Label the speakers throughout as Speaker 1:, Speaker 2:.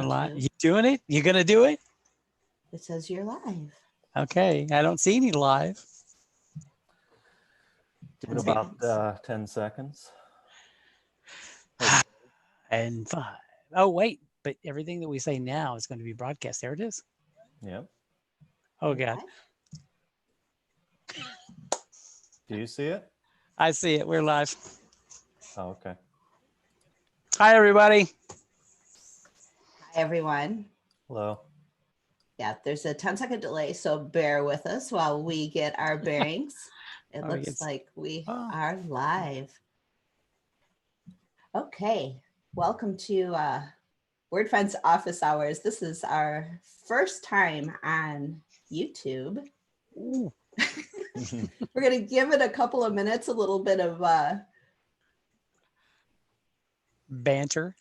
Speaker 1: Live. You doing it? You gonna do it?
Speaker 2: It says you're live.
Speaker 1: Okay, I don't see any live.
Speaker 3: Give it about 10 seconds.
Speaker 1: And 5. Oh wait, but everything that we say now is going to be broadcast. There it is.
Speaker 3: Yep.
Speaker 1: Oh God.
Speaker 3: Do you see it?
Speaker 1: I see it. We're live.
Speaker 3: Oh, okay.
Speaker 1: Hi everybody.
Speaker 2: Hi everyone.
Speaker 3: Hello.
Speaker 2: Yeah, there's a 10-second delay, so bear with us while we get our bearings. It looks like we are live. Okay, welcome to Wordfence Office Hours. This is our first time on YouTube.
Speaker 1: Ooh.
Speaker 2: We're going to give it a couple of minutes, a little bit of
Speaker 1: banter.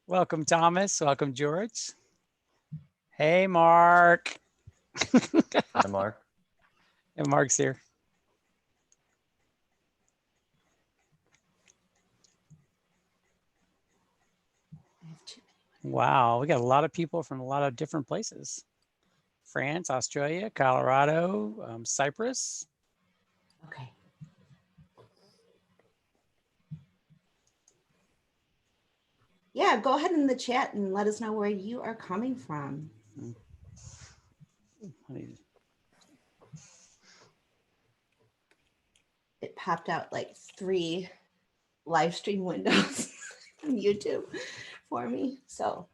Speaker 1: Welcome, Thomas. Welcome, George. Hey, Mark.
Speaker 3: Hi, Mark.
Speaker 1: And Mark's here. Wow, we got a lot of people from a lot of different places. France, Australia, Colorado, Cyprus.
Speaker 2: Okay. Yeah, go ahead in the chat and let us know where you are coming from. It popped out like 3 live stream windows from YouTube for me. So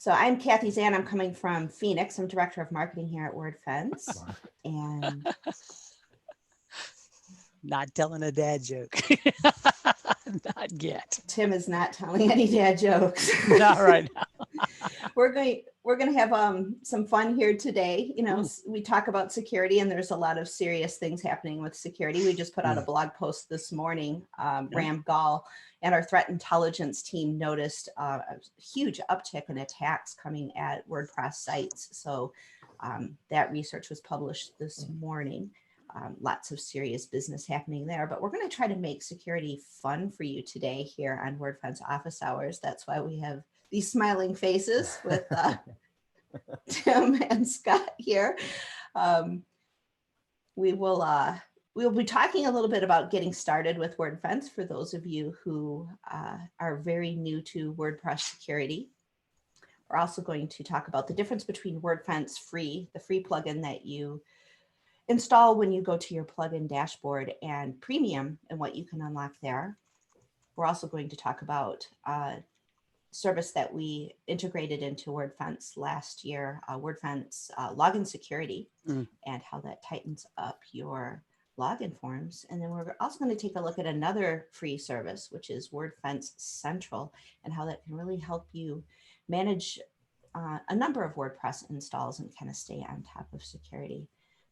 Speaker 2: I'm Kathy Zant. I'm coming from Phoenix. I'm Director of Marketing here at Wordfence. And
Speaker 1: not telling a dad joke. Not yet.
Speaker 2: Tim is not telling any dad jokes.
Speaker 1: Not right now.
Speaker 2: We're going to have some fun here today. You know, we talk about security, and there's a lot of serious things happening with security. We just put out a blog post this morning. Ram Gall and our threat intelligence team noticed a huge uptick in attacks coming at WordPress sites. So that research was published this morning. Lots of serious business happening there, but we're going to try to make security fun for you today here on Wordfence Office Hours. That's why we have these smiling faces with Tim and Scott here. We'll be talking a little bit about getting started with Wordfence for those of you who are very new to WordPress security. We're also going to talk about the difference between Wordfence Free, the free plugin that you install when you go to your plugin dashboard, and Premium and what you can unlock there. We're also going to talk about service that we integrated into Wordfence last year, Wordfence login security, and how that tightens up your login forms. And then we're also going to take a look at another free service, which is Wordfence Central, and how that can really help you manage a number of WordPress installs and kind of stay on top of security.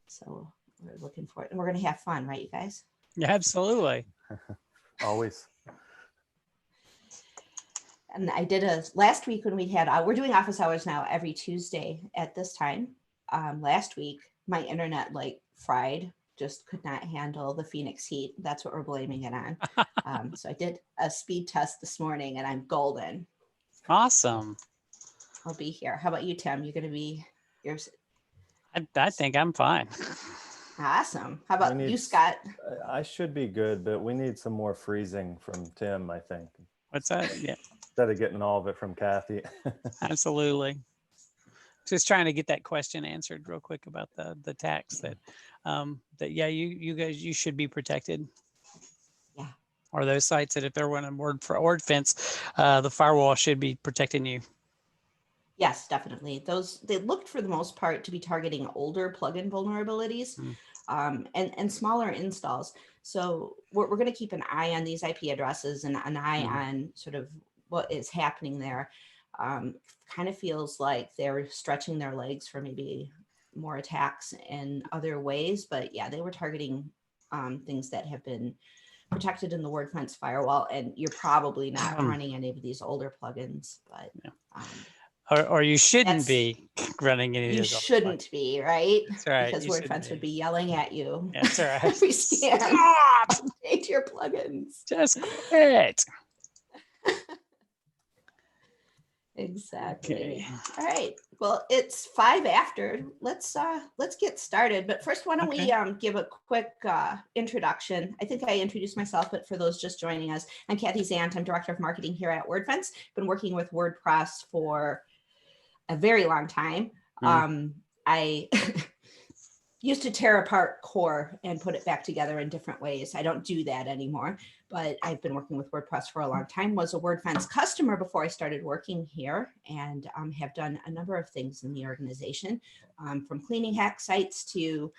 Speaker 2: So we're looking for it, and we're going to have fun, right, you guys?
Speaker 1: Yeah, absolutely.
Speaker 3: Always.
Speaker 2: And I did last week when we had, we're doing office hours now every Tuesday at this time. Last week, my internet like fried, just could not handle the Phoenix heat. That's what we're blaming it on. So I did a speed test this morning, and I'm golden.
Speaker 1: Awesome.
Speaker 2: I'll be here. How about you, Tim? You're going to be yours.
Speaker 1: I think I'm fine.
Speaker 2: Awesome. How about you, Scott?
Speaker 3: I should be good, but we need some more freezing from Tim, I think.
Speaker 1: What's that? Yeah.
Speaker 3: Instead of getting all of it from Kathy.
Speaker 1: Absolutely. Just trying to get that question answered real quick about the tax that yeah, you guys, you should be protected.
Speaker 2: Yeah.
Speaker 1: Or those sites that if they're running Wordfence, the firewall should be protecting you.
Speaker 2: Yes, definitely. They looked for the most part to be targeting older plugin vulnerabilities and smaller installs. So we're going to keep an eye on these IP addresses and an eye on sort of what is happening there. Kind of feels like they're stretching their legs for maybe more attacks in other ways. But yeah, they were targeting things that have been protected in the Wordfence firewall, and you're probably not running any of these older plugins, but
Speaker 1: or you shouldn't be running any of those.
Speaker 2: You shouldn't be, right?
Speaker 1: That's right.
Speaker 2: Because Wordfence would be yelling at you.
Speaker 1: That's right.
Speaker 2: Every scan. Update your plugins.
Speaker 1: Just quit.
Speaker 2: Exactly.
Speaker 1: Okay.
Speaker 2: All right. Well, it's 5 after. Let's get started. But first, why don't we give a quick introduction? I think I introduced myself, but for those just joining us, I'm Kathy Zant. I'm Director of Marketing here at Wordfence. Been working with WordPress for a very long time. I used to tear apart core and put it back together in different ways. I don't do that anymore, but I've been working with WordPress for a long time, was a Wordfence customer before I started working here, and have done a number of things in the organization, from cleaning hack sites to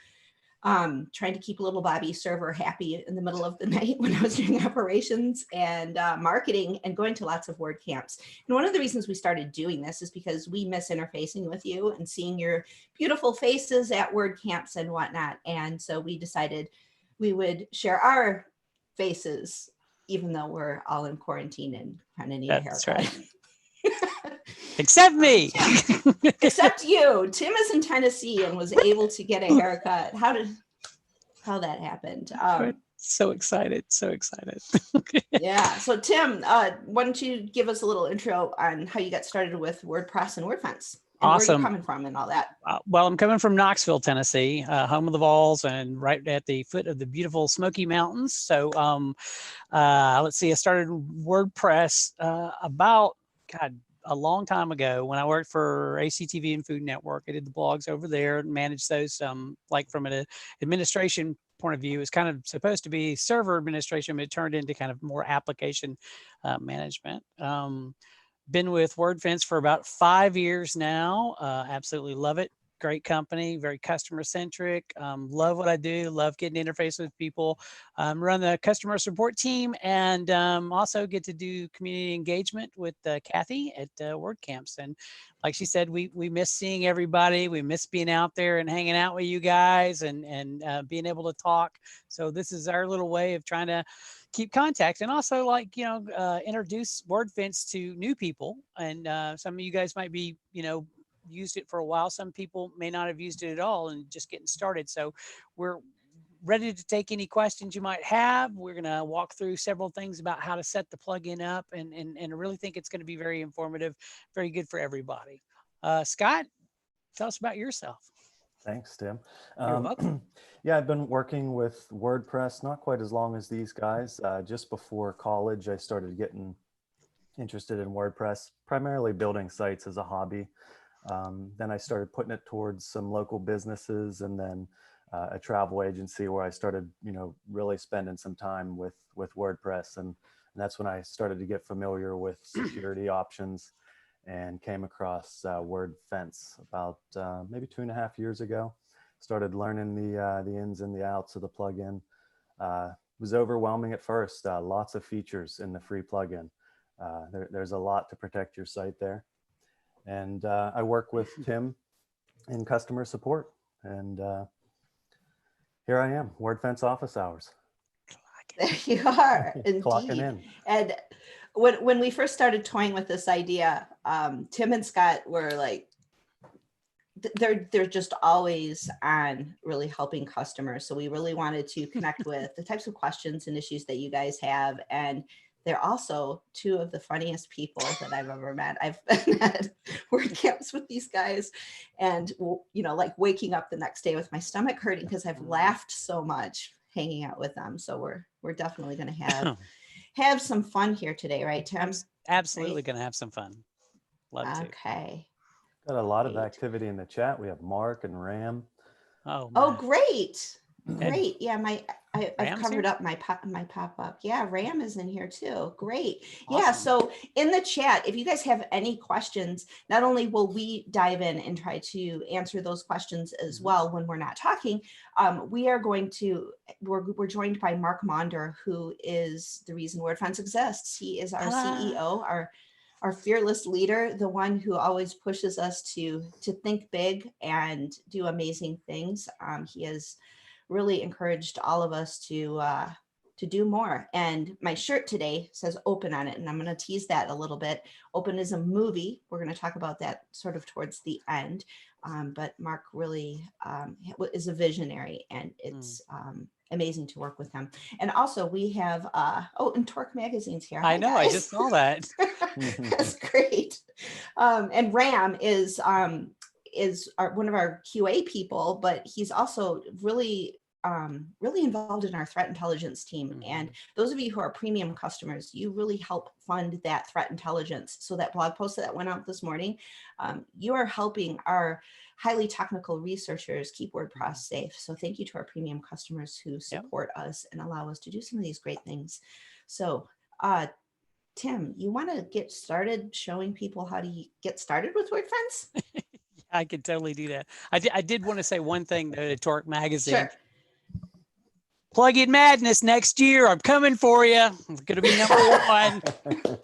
Speaker 2: trying to keep little Bobby server happy in the middle of the night when I was doing operations, and marketing, and going to lots of WordCamps. And one of the reasons we started doing this is because we miss interfacing with you and seeing your beautiful faces at WordCamps and whatnot. And so we decided we would share our faces, even though we're all in quarantine and kind of need a haircut.
Speaker 1: That's right. Except me.
Speaker 2: Except you. Tim is in Tennessee and was able to get a haircut. How that happened?
Speaker 1: So excited. So excited.
Speaker 2: Yeah. So Tim, why don't you give us a little intro on how you got started with WordPress and Wordfence, and where you're coming from and all that?
Speaker 1: Well, I'm coming from Knoxville, Tennessee, home of the Vols, and right at the foot of the beautiful Smoky Mountains. So let's see, I started WordPress about, a long time ago when I worked for ACTV and Food Network. I did the blogs over there and managed those, like from an administration point of view. It's kind of supposed to be server administration, but it turned into kind of more application management. Been with Wordfence for about 5 years now. Absolutely love it. Great company, very customer centric. Love what I do. Love getting to interface with people. Run the customer support team, and also get to do community engagement with Kathy at WordCamps. And like she said, we miss seeing everybody. We miss being out there and hanging out with you guys, and being able to talk. So this is our little way of trying to keep contact, and also, like, introduce Wordfence to new people. And some of you guys might be, used it for a while. Some people may not have used it at all and just getting started. So we're ready to take any questions you might have. We're going to walk through several things about how to set the plugin up, and I really think it's going to be very informative, very good for everybody. Scott, tell us about yourself.
Speaker 3: Thanks, Tim.
Speaker 1: You're welcome.
Speaker 3: Yeah, I've been working with WordPress not quite as long as these guys. Just before college, I started getting interested in WordPress, primarily building sites as a hobby. Then I started putting it towards some local businesses, and then a travel agency where I started, really spending some time with WordPress. And that's when I started to get familiar with security options, and came across Wordfence about maybe 2.5 years ago. Started learning the ins and the outs of the plugin. It was overwhelming at first. Lots of features in the free plugin. There's a lot to protect your site there. And I work with Tim in customer support. And here I am, Wordfence office hours.
Speaker 2: There you are, indeed.
Speaker 3: Clocking in.
Speaker 2: And when we first started toying with this idea, Tim and Scott were like, they're just always on really helping customers. So we really wanted to connect with the types of questions and issues that you guys have. And they're also two of the funniest people that I've ever met. I've been at WordCamps with these guys, and like waking up the next day with my stomach hurting because I've laughed so much hanging out with them. So we're definitely going to have some fun here today, right, Tim?
Speaker 1: Absolutely going to have some fun. Love to.
Speaker 2: Okay.
Speaker 3: Got a lot of activity in the chat. We have Mark and Ram.
Speaker 2: Oh, great. Great. Yeah, I've covered
Speaker 1: here?
Speaker 2: up my pop-up. Yeah, Ram is in here too. Great.
Speaker 1: Awesome.
Speaker 2: Yeah, so in the chat, if you guys have any questions, not only will we dive in and try to answer those questions as well when we're not talking, we're joined by Mark Maunder, who is the reason Wordfence exists. He is our CEO, our fearless leader, the one who always pushes us to think big and do amazing things. He has really encouraged all of us to to do more. And my shirt today says open on it, and I'm going to tease that a little bit. Open is a movie. We're going to talk about that sort of towards the end. But Mark really is a visionary, and it's amazing to work with him. And also we have, and Torque Magazine's here.
Speaker 1: I know,
Speaker 2: guys.
Speaker 1: I just saw that.
Speaker 2: That's great. And Ram is one of our QA people, but he's also really involved in our threat intelligence team. And those of you who are premium customers, you really help fund that threat intelligence. So that blog post that went out this morning, you are helping our highly technical researchers keep WordPress safe. So thank you to our premium customers who support us and allow us to do some of these great things. So Tim, you want to get started showing people how to get started with Wordfence?
Speaker 1: I could totally do that. I did want to say one thing though, to Torque Magazine.
Speaker 2: Sure.
Speaker 1: Plugin Madness next year. I'm coming for you. I'm going to be #1.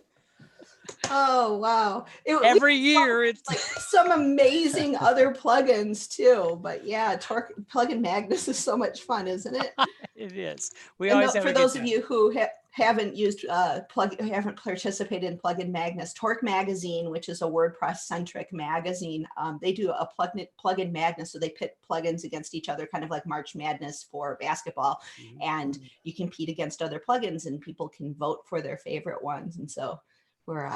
Speaker 2: Oh, wow.
Speaker 1: Every year it's
Speaker 2: like some amazing other plugins too. But yeah, Torque Plugin Madness is so much fun, isn't it?
Speaker 1: It is. We always have
Speaker 2: for those of you who haven't used haven't participated in Plugin Madness, Torque Magazine, which is a WordPress centric magazine, they do a plugin madness. So they pit plugins against each other, kind of like March Madness for basketball. And you compete against other plugins, and people can vote for their favorite ones. And so we're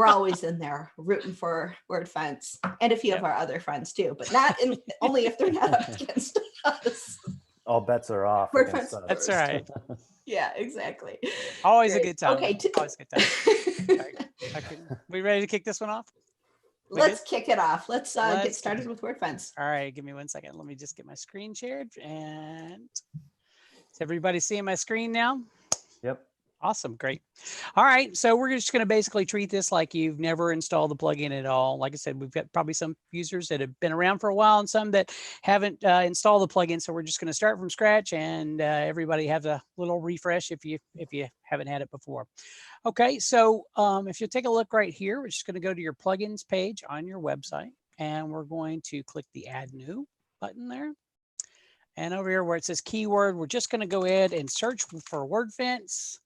Speaker 2: always in there rooting for Wordfence and a few of our other friends too, but only if they're not up against us.
Speaker 3: All bets are off.
Speaker 1: That's right.
Speaker 2: Yeah, exactly.
Speaker 1: Always a good time.
Speaker 2: Okay.
Speaker 1: Always a good time. Okay. We ready to kick this one off?
Speaker 2: Let's kick it off. Let's get started with Wordfence.
Speaker 1: All right. Give me 1 second. Let me just get my screen shared. And is everybody seeing my screen now?
Speaker 3: Yep.
Speaker 1: Awesome. Great. All right. So we're just going to basically treat this like you've never installed the plugin at all. Like I said, we've got probably some users that have been around for a while and some that haven't installed the plugin. So we're just going to start from scratch, and everybody have a little refresh if you haven't had it before. Okay. So if you take a look right here, we're just going to go to your plugins page on your website, and we're going to click the Add New button there. And over here where it says keyword, we're just going to go ahead and search for Wordfence.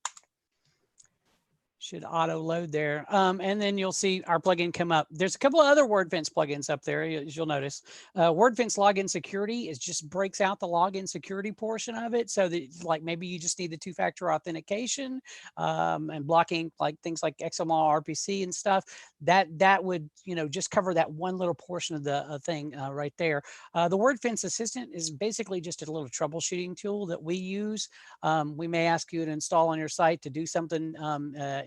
Speaker 1: Should auto load there. And then you'll see our plugin come up. There's a couple of other Wordfence plugins up there, as you'll notice. Wordfence Login Security just breaks out the login security portion of it. So that like maybe you just need the 2-factor authentication and blocking like things like XML, RPC and stuff. That would, just cover that one little portion of the thing right there. The Wordfence Assistant is basically just a little troubleshooting tool that we use. We may ask you to install on your site to do something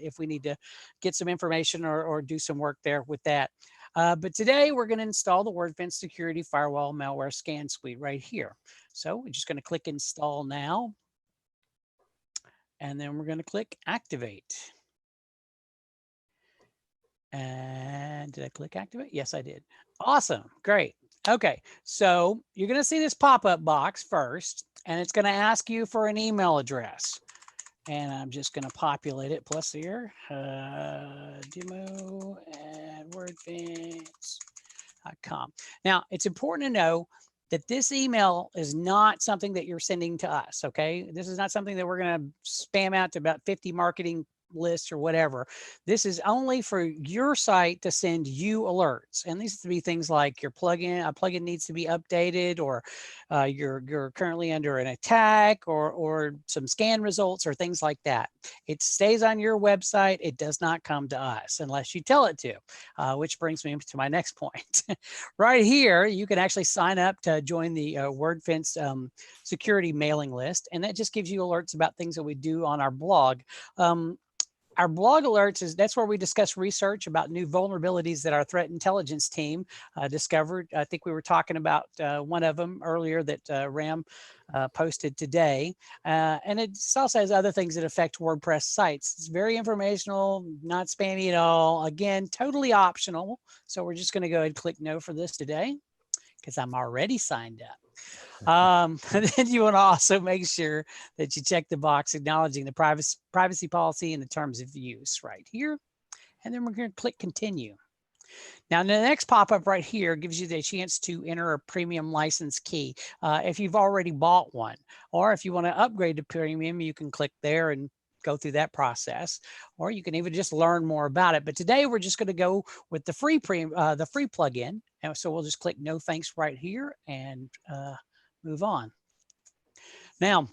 Speaker 1: if we need to get some information or do some work there with that. But today we're going to install the Wordfence Security Firewall Malware Scan Suite right here. So we're just going to click Install Now. And then we're going to click Activate. And did I click Activate? Yes, I did. Awesome. Great. Okay. So you're going to see this pop-up box first, and it's going to ask you for an email address. And I'm just going to populate it plus here, demo@wordfence.com. Now, it's important to know that this email is not something that you're sending to us, okay? This is not something that we're going to spam out to about 50 marketing lists or whatever. This is only for your site to send you alerts. And these to be things like a plugin needs to be updated, or you're currently under an attack, or some scan results or things like that. It stays on your website. It does not come to us unless you tell it to, which brings me to my next point. Right here, you can actually sign up to join the Wordfence security mailing list. And that just gives you alerts about things that we do on our blog. Our blog alerts that's where we discuss research about new vulnerabilities that our threat intelligence team discovered. I think we were talking about one of them earlier that Ram posted today. And it also has other things that affect WordPress sites. It's very informational, not spammy at all. Again, totally optional. So we're just going to go ahead and click no for this today because I'm already signed up. And then you want to also make sure that you check the box acknowledging the privacy policy and the terms of use right here. And then we're going to click continue. Now, the next pop-up right here gives you the chance to enter a premium license key if you've already bought one, or if you want to upgrade to premium, you can click there and go through that process, or you can even just learn more about it. But today we're just going to go with the free plugin, and so we'll just click no thanks right here and move on. Now,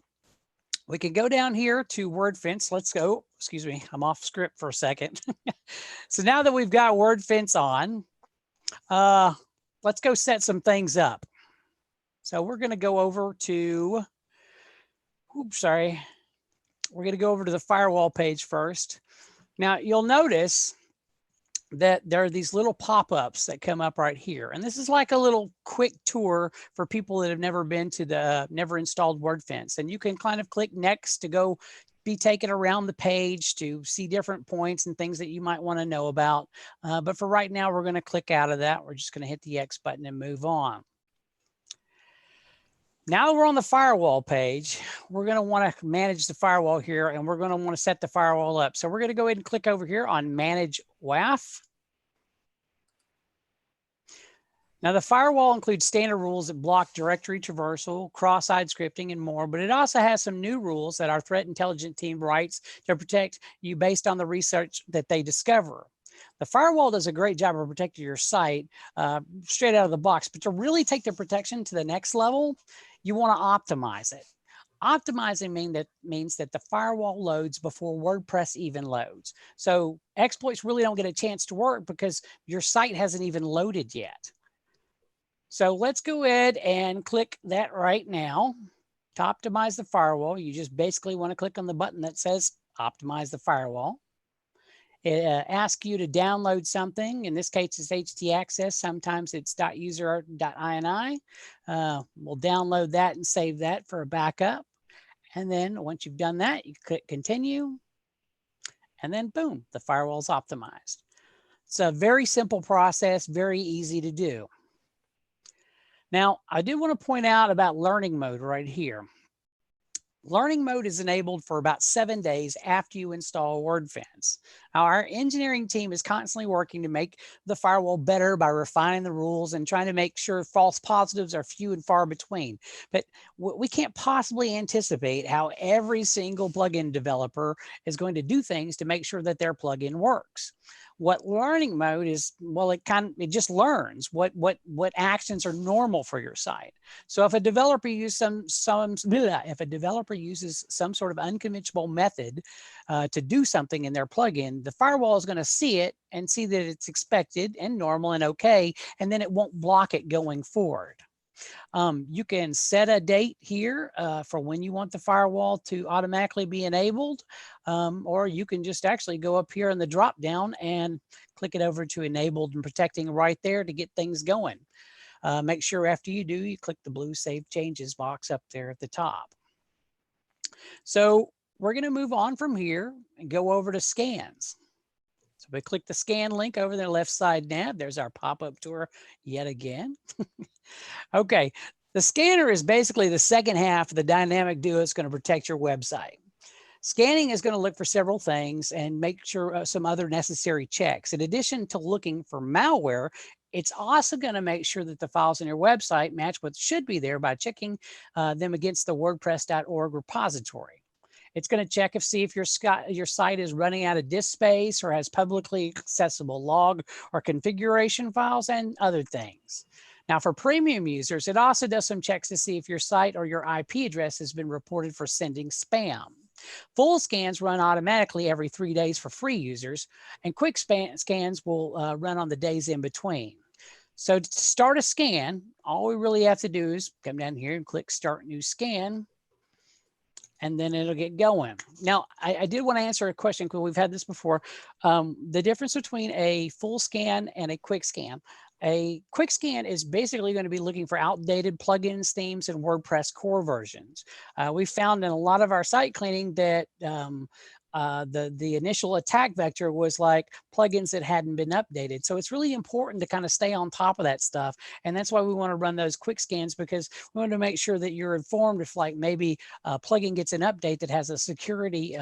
Speaker 1: we can go down here to Wordfence. Let's go. Excuse me, I'm off script for a second. So now that we've got Wordfence on, let's go set some things up. So we're going to go over to, oops, sorry. We're going to go over to the firewall page first. Now you'll notice that there are these little pop-ups that come up right here. And this is like a little quick tour for people that have never been to the, never installed Wordfence. And you can kind of click next to go be taken around the page to see different points and things that you might want to know about. But for right now, we're going to click out of that. We're just going to hit the X button and move on. Now we're on the firewall page. We're going to want to manage the firewall here, and we're going to want to set the firewall up. So we're going to go ahead and click over here on Manage WAF. Now the firewall includes standard rules that block directory traversal, cross-site scripting, and more, but it also has some new rules that our threat intelligence team writes to protect you based on the research that they discover. The firewall does a great job of protecting your site straight out of the box, but to really take the protection to the next level, you want to optimize it. Optimizing means that the firewall loads before WordPress even loads. So exploits really don't get a chance to work because your site hasn't even loaded yet. So let's go ahead and click that right now to optimize the firewall. You just basically want to click on the button that says optimize the firewall. It asks you to download something. In this case, it's htaccess. Sometimes it's .user.ini. We'll download that and save that for a backup. And then once you've done that, you click continue. And then boom, the firewall's optimized. It's a very simple process, very easy to do. Now, I do want to point out about learning mode right here. Learning mode is enabled for about 7 days after you install Wordfence. Now, our engineering team is constantly working to make the firewall better by refining the rules and trying to make sure false positives are few and far between. But we can't possibly anticipate how every single plugin developer is going to do things to make sure that their plugin works. What learning mode is, well, it just learns what actions are normal for your site. So if a developer uses some sort of unconventional method to do something in their plugin, the firewall is going to see it and see that it's expected and normal and okay, and then it won't block it going forward. You can set a date here for when you want the firewall to automatically be enabled, or you can just actually go up here in the drop down and click it over to enabled and protecting right there to get things going. Make sure after you do, you click the blue Save Changes box up there at the top. So we're going to move on from here and go over to scans. So we click the scan link over the left side nav. There's our pop-up tour yet again. Okay, the scanner is basically the second half of the dynamic duo that's going to protect your website. Scanning is going to look for several things and make sure some other necessary checks. In addition to looking for malware, it's also going to make sure that the files on your website match what should be there by checking them against the WordPress.org repository. It's going to check see if your site is running out of disk space or has publicly accessible log or configuration files and other things. Now, for premium users, it also does some checks to see if your site or your IP address has been reported for sending spam. Full scans run automatically every 3 days for free users, and quick scans will run on the days in between. So to start a scan, all we really have to do is come down here and click Start New Scan, and then it'll get going. Now, I did want to answer a question because we've had this before. The difference between a full scan and a quick scan. A quick scan is basically going to be looking for outdated plugins, themes, and WordPress core versions. We found in a lot of our site cleaning that the initial attack vector was like plugins that hadn't been updated. So it's really important to kind of stay on top of that stuff. And that's why we want to run those quick scans, because we want to make sure that you're informed if like maybe a plugin gets an update that has a security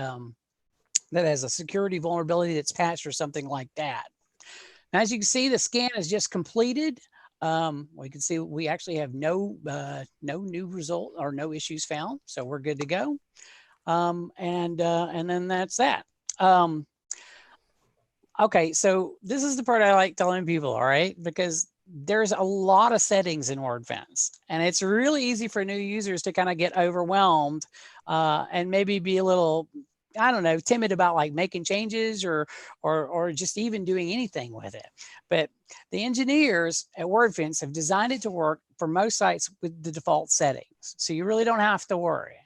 Speaker 1: vulnerability that's patched or something like that. Now, as you can see, the scan is just completed. We can see we actually have no new result or no issues found, so we're good to go. And then that's that. Okay, so this is the part I like telling people, all right, because there's a lot of settings in Wordfence, and it's really easy for new users to kind of get overwhelmed and maybe be a little, I don't know, timid about like making changes or just even doing anything with it. But the engineers at Wordfence have designed it to work for most sites with the default settings, so you really don't have to worry.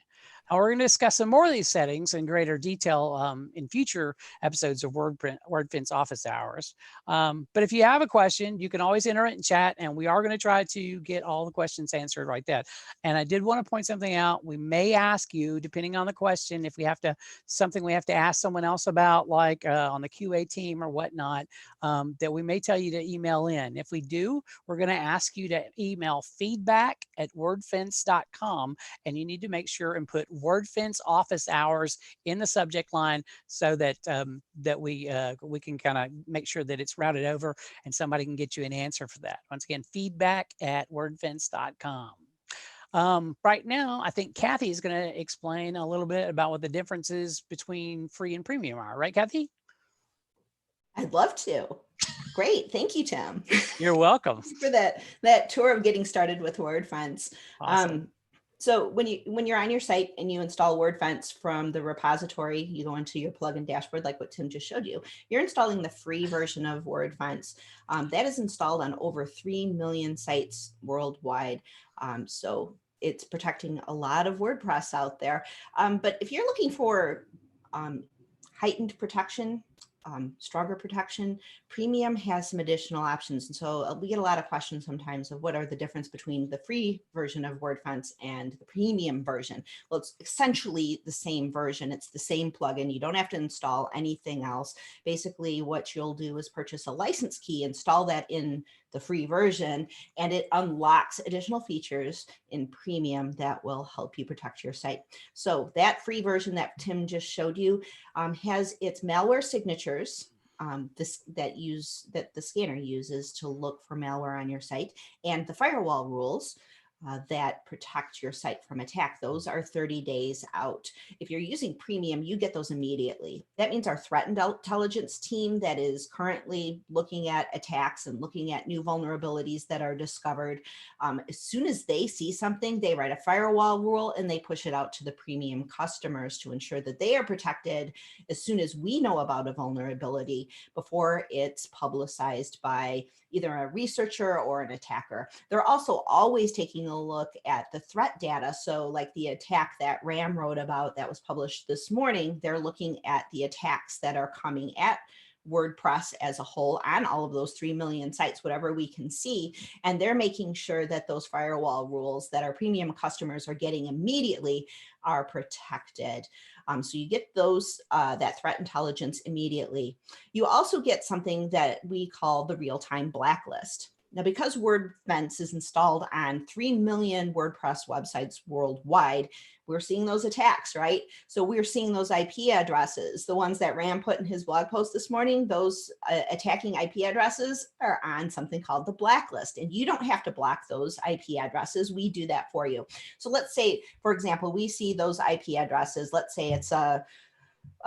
Speaker 1: Now, we're going to discuss some more of these settings in greater detail in future episodes of Wordfence Office Hours. But if you have a question, you can always enter it in chat, and we are going to try to get all the questions answered like that. And I did want to point something out. We may ask you, depending on the question, if we have to, something we have to ask someone else about, like on the QA team or whatnot, that we may tell you to email in. If we do, we're going to ask you to email feedback@wordfence.com, and you need to make sure and put Wordfence Office Hours in the subject line so that that we can kind of make sure that it's routed over and somebody can get you an answer for that. Once again, feedback@wordfence.com. Right now, I think Kathy is going to explain a little bit about what the differences between free and premium are. Right, Kathy?
Speaker 2: I'd love to. Great. Thank you, Tim.
Speaker 1: You're welcome.
Speaker 2: For that tour of getting started with Wordfence.
Speaker 1: Awesome.
Speaker 2: So when you're on your site and you install Wordfence from the repository, you go into your plugin dashboard, like what Tim just showed you, you're installing the free version of Wordfence. That is installed on over 3 million sites worldwide. So it's protecting a lot of WordPress out there. But if you're looking for heightened protection, stronger protection, Premium has some additional options. And so we get a lot of questions sometimes of what are the difference between the free version of Wordfence and the Premium version. Well, it's essentially the same version. It's the same plugin. You don't have to install anything else. Basically, what you'll do is purchase a license key, install that in the free version, and it unlocks additional features in Premium that will help you protect your site. So that free version that Tim just showed you has its malware signatures that the scanner uses to look for malware on your site, and the firewall rules that protect your site from attack. Those are 30 days out. If you're using Premium, you get those immediately. That means our threat intelligence team that is currently looking at attacks and looking at new vulnerabilities that are discovered, as soon as they see something, they write a firewall rule and they push it out to the Premium customers to ensure that they are protected as soon as we know about a vulnerability before it's publicized by either a researcher or an attacker. They're also always taking a look at the threat data. So like the attack that Ram wrote about that was published this morning, they're looking at the attacks that are coming at WordPress as a whole on all of those 3 million sites, whatever we can see. And they're making sure that those firewall rules that our Premium customers are getting immediately are protected. So you get those that threat intelligence immediately. You also get something that we call the real-time blacklist. Now, because Wordfence is installed on 3 million WordPress websites worldwide, we're seeing those attacks, right? So we're seeing those IP addresses, the ones that Ram put in his blog post this morning, those attacking IP addresses are on something called the blacklist. And you don't have to block those IP addresses. We do that for you. So let's say, for example, we see those IP addresses. Let's say it's a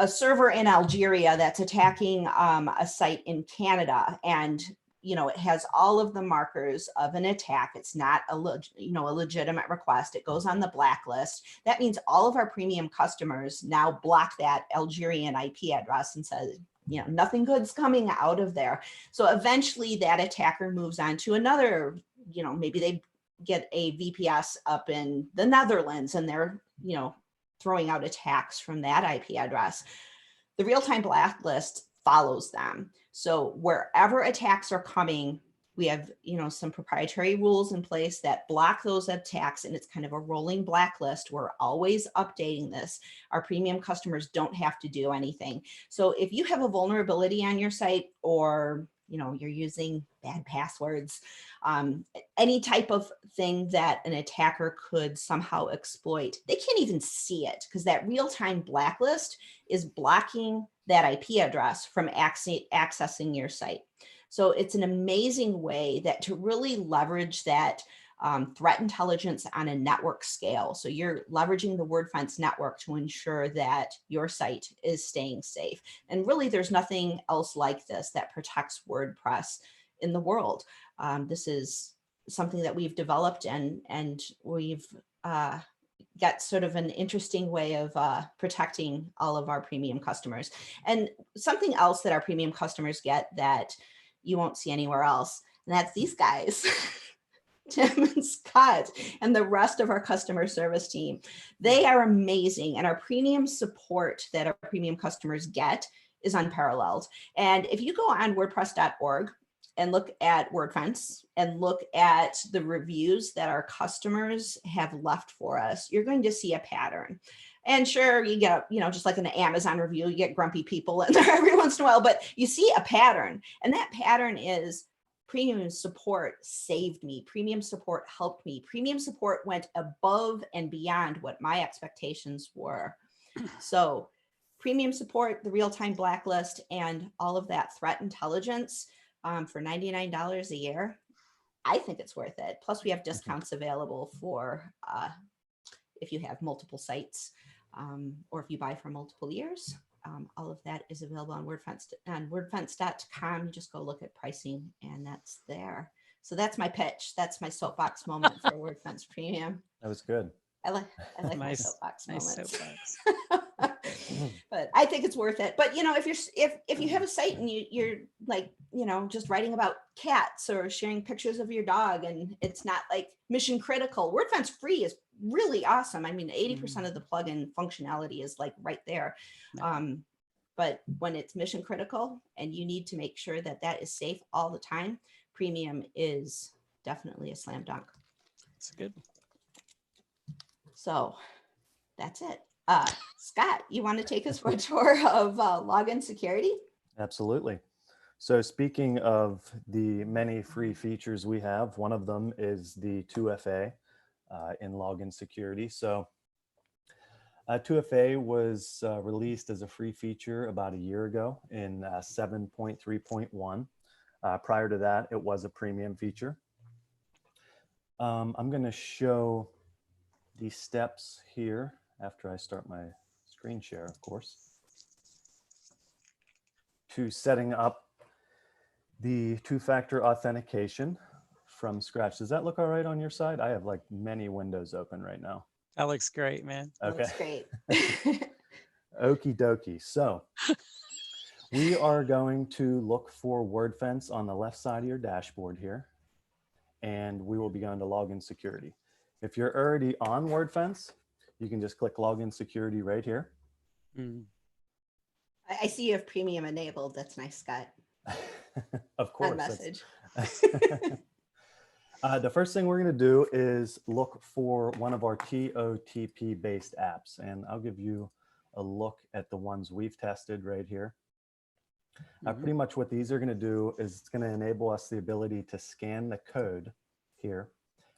Speaker 2: server in Algeria that's attacking a site in Canada, and it has all of the markers of an attack. It's not a legitimate request. It goes on the blacklist. That means all of our Premium customers now block that Algerian IP address and says, nothing good's coming out of there. So eventually that attacker moves on to another, maybe they get a VPS up in the Netherlands and they're, throwing out attacks from that IP address. The real-time blacklist follows them. So wherever attacks are coming, we have, some proprietary rules in place that block those attacks, and it's kind of a rolling blacklist. We're always updating this. Our Premium customers don't have to do anything. So if you have a vulnerability on your site, or you're using bad passwords, any type of thing that an attacker could somehow exploit, they can't even see it because that real-time blacklist is blocking that IP address from accessing your site. So it's an amazing way that to really leverage that threat intelligence on a network scale. So you're leveraging the Wordfence network to ensure that your site is staying safe. And really, there's nothing else like this that protects WordPress in the world. This is something that we've developed, and we've got sort of an interesting way of protecting all of our premium customers. And something else that our premium customers get that you won't see anywhere else, and that's these guys. Tim and Scott and the rest of our customer service team. They are amazing. And our premium support that our premium customers get is unparalleled. And if you go on WordPress.org and look at Wordfence and look at the reviews that our customers have left for us, you're going to see a pattern. And sure, you get, just like an Amazon review, you get grumpy people in there every once in a while, but you see a pattern. And that pattern is premium support saved me. Premium support helped me. Premium support went above and beyond what my expectations were. So premium support, the real-time blacklist, and all of that threat intelligence for $99 a year, I think it's worth it. Plus we have discounts available for if you have multiple sites or if you buy for multiple years. All of that is available on Wordfence, on wordfence.com. You just go look at pricing and that's there. So that's my pitch. That's my soapbox moment for Wordfence Premium.
Speaker 3: That was good.
Speaker 2: I like my
Speaker 1: Nice,
Speaker 2: soapbox
Speaker 1: nice
Speaker 2: moments.
Speaker 1: soapbox.
Speaker 2: But I think it's worth it. But if you have a site and you're like, just writing about cats or sharing pictures of your dog and it's not like mission critical, Wordfence Free is really awesome. I mean, 80% of the plugin functionality is like right there. But when it's mission critical and you need to make sure that that is safe all the time, Premium is definitely a slam dunk.
Speaker 1: It's good.
Speaker 2: So that's it. Scott, you want to take us for a tour of login security?
Speaker 3: Absolutely. So speaking of the many free features we have, one of them is the 2FA in login security. So 2FA was released as a free feature about a year ago in 7.3.1. Prior to that, it was a premium feature. I'm going to show the steps here after I start my screen share, of course, to setting up the two-factor authentication from scratch. Does that look all right on your side? I have like many windows open right now.
Speaker 1: That looks great, man.
Speaker 3: Okay.
Speaker 2: Looks great.
Speaker 3: Okie dokie. So we are going to look for Wordfence on the left side of your dashboard here, and we will be going to login security. If you're already on Wordfence, you can just click login security right here.
Speaker 2: I see you have premium enabled. That's nice, Scott.
Speaker 3: Of course.
Speaker 2: On message.
Speaker 3: The first thing we're going to do is look for one of our TOTP based apps, and I'll give you a look at the ones we've tested right here. Pretty much what these are going to do is it's going to enable us the ability to scan the code here,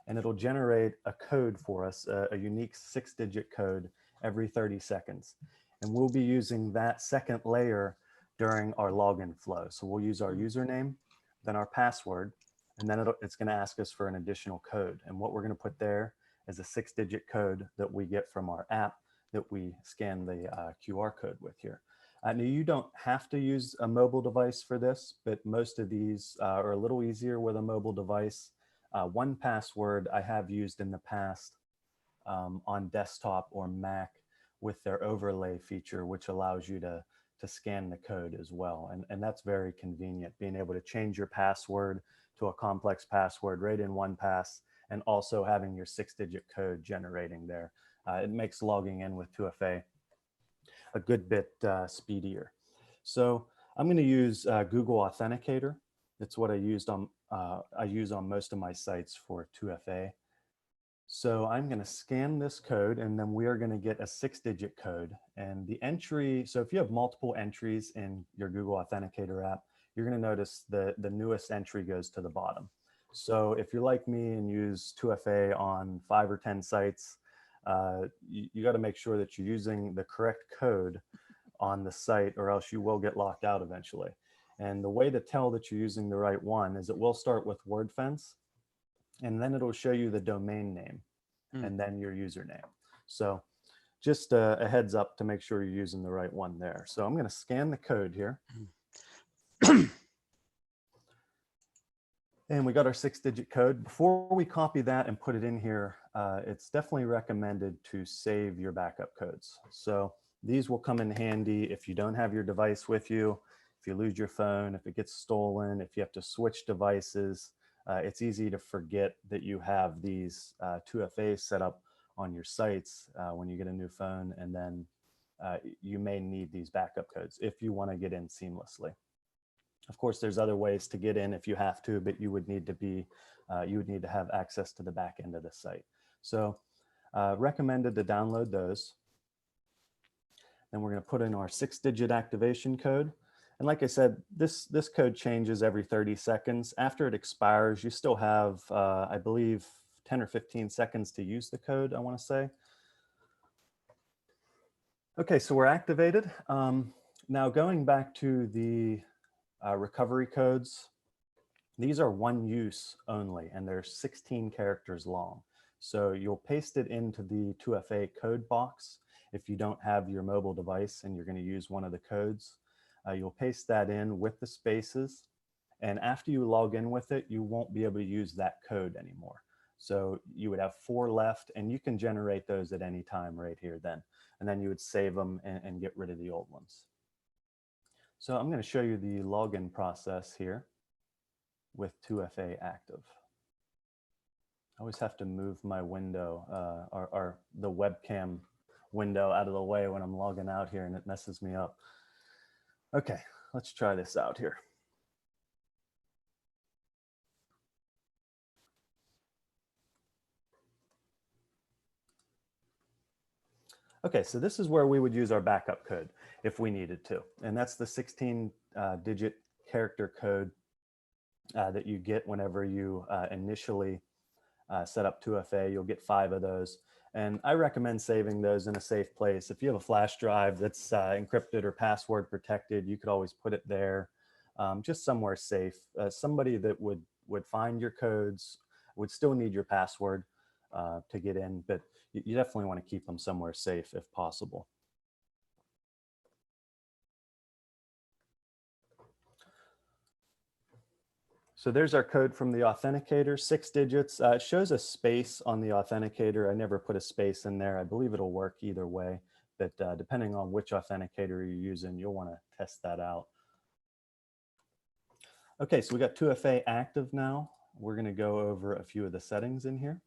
Speaker 3: and it'll generate a code for us, a unique 6-digit code every 30 seconds. And we'll be using that second layer during our login flow. So we'll use our username, then our password, and then it's going to ask us for an additional code. And what we're going to put there is a 6-digit code that we get from our app that we scan the QR code with here. Now, you don't have to use a mobile device for this, but most of these are a little easier with a mobile device. 1Password I have used in the past on desktop or Mac with their overlay feature, which allows you to scan the code as well. And that's very convenient, being able to change your password to a complex password right in 1Pass, and also having your 6-digit code generating there. It makes logging in with 2FA a good bit speedier. So I'm going to use Google Authenticator. That's what I use on most of my sites for 2FA. So I'm going to scan this code, and then we are going to get a 6-digit code. And the entry, so if you have multiple entries in your Google Authenticator app, you're going to notice the newest entry goes to the bottom. So if you're like me and use 2FA on 5 or 10 sites, you got to make sure that you're using the correct code on the site, or else you will get locked out eventually. And the way to tell that you're using the right one is it will start with Wordfence, and then it'll show you the domain name and then your username. So just a heads up to make sure you're using the right one there. So I'm going to scan the code here. And we got our 6-digit code. Before we copy that and put it in here, it's definitely recommended to save your backup codes. So these will come in handy if you don't have your device with you, if you lose your phone, if it gets stolen, if you have to switch devices. It's easy to forget that you have these 2FAs set up on your sites when you get a new phone, and then you may need these backup codes if you want to get in seamlessly. Of course, there's other ways to get in if you have to, but you would need to have access to the back end of the site. So recommended to download those. Then we're going to put in our 6-digit activation code. And like I said, this code changes every 30 seconds. After it expires, you still have, I believe, 10 or 15 seconds to use the code, I want to say. Okay, so we're activated. Now going back to the recovery codes, these are one use only, and they're 16 characters long. So you'll paste it into the 2FA code box. If you don't have your mobile device and you're going to use one of the codes, you'll paste that in with the spaces. And after you log in with it, you won't be able to use that code anymore. So you would have 4 left, and you can generate those at any time right here then. And then you would save them and get rid of the old ones. So I'm going to show you the login process here with 2FA active. I always have to move my window, the webcam window out of the way when I'm logging out here, and it messes me up. Okay, let's try this out here. Okay, so this is where we would use our backup code if we needed to. And that's the 16-digit character code that you get whenever you initially set up 2FA. You'll get 5 of those. And I recommend saving those in a safe place. If you have a flash drive that's encrypted or password protected, you could always put it there, just somewhere safe. Somebody that would find your codes would still need your password to get in, but you definitely want to keep them somewhere safe if possible. So there's our code from the authenticator, 6 digits. It shows a space on the authenticator. I never put a space in there. I believe it'll work either way, but depending on which authenticator you're using, you'll want to test that out. Okay, so we got 2FA active now. We're going to go over a few of the settings in here.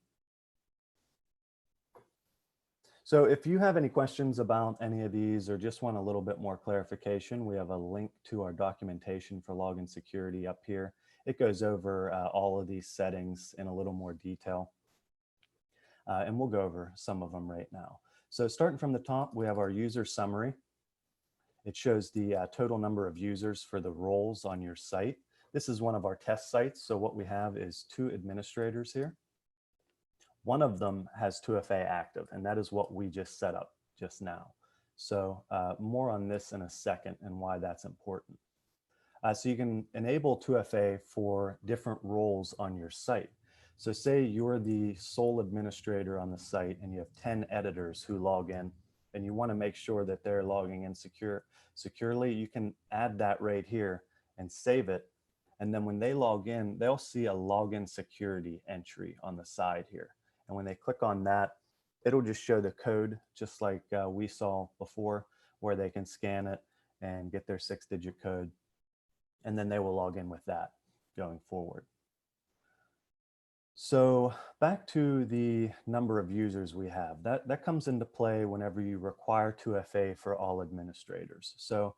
Speaker 3: So if you have any questions about any of these or just want a little bit more clarification, we have a link to our documentation for login security up here. It goes over all of these settings in a little more detail. And we'll go over some of them right now. So starting from the top, we have our user summary. It shows the total number of users for the roles on your site. This is one of our test sites. So what we have is 2 administrators here. One of them has 2FA active, and that is what we just set up just now. So more on this in a second and why that's important. So you can enable 2FA for different roles on your site. So say you're the sole administrator on the site and you have 10 editors who log in, and you want to make sure that they're logging in securely, you can add that right here and save it. And then when they log in, they'll see a login security entry on the side here. And when they click on that, it'll just show the code, just like we saw before, where they can scan it and get their 6-digit code. And then they will log in with that going forward. So back to the number of users we have. That comes into play whenever you require 2FA for all administrators. So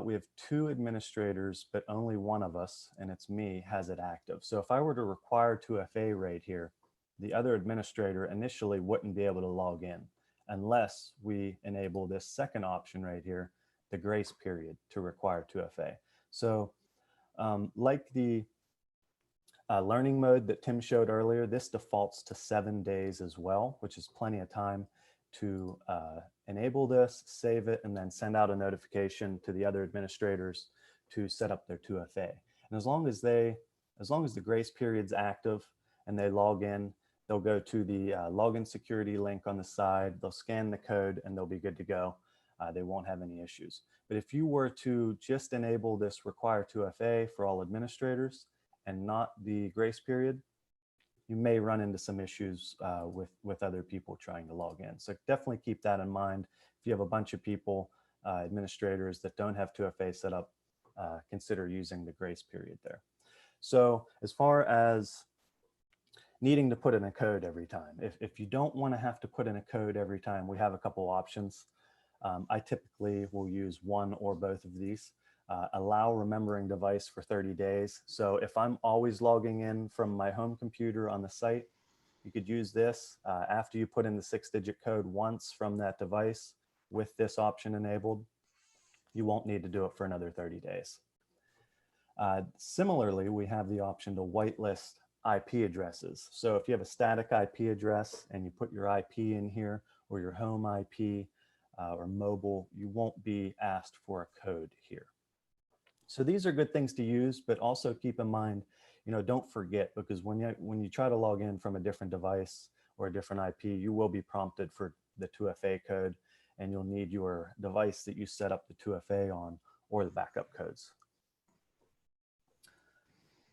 Speaker 3: we have 2 administrators, but only one of us, and it's me, has it active. So if I were to require 2FA right here, the other administrator initially wouldn't be able to log in unless we enable this second option right here, the grace period to require 2FA. So like the learning mode that Tim showed earlier, this defaults to 7 days as well, which is plenty of time to enable this, save it, and then send out a notification to the other administrators to set up their 2FA. And as long as the grace period's active and they log in, they'll go to the login security link on the side, they'll scan the code, and they'll be good to go. They won't have any issues. But if you were to just enable this require 2FA for all administrators and not the grace period, you may run into some issues with other people trying to log in. So definitely keep that in mind. If you have a bunch of people, administrators that don't have 2FA set up, consider using the grace period there. So as far as needing to put in a code every time, if you don't want to have to put in a code every time, we have a couple options. I typically will use one or both of these. Allow remembering device for 30 days. So if I'm always logging in from my home computer on the site, you could use this after you put in the 6-digit code once from that device with this option enabled. You won't need to do it for another 30 days. Similarly, we have the option to whitelist IP addresses. So if you have a static IP address and you put your IP in here or your home IP or mobile, you won't be asked for a code here. So these are good things to use, but also keep in mind, don't forget, because when you try to log in from a different device or a different IP, you will be prompted for the 2FA code, and you'll need your device that you set up the 2FA on or the backup codes.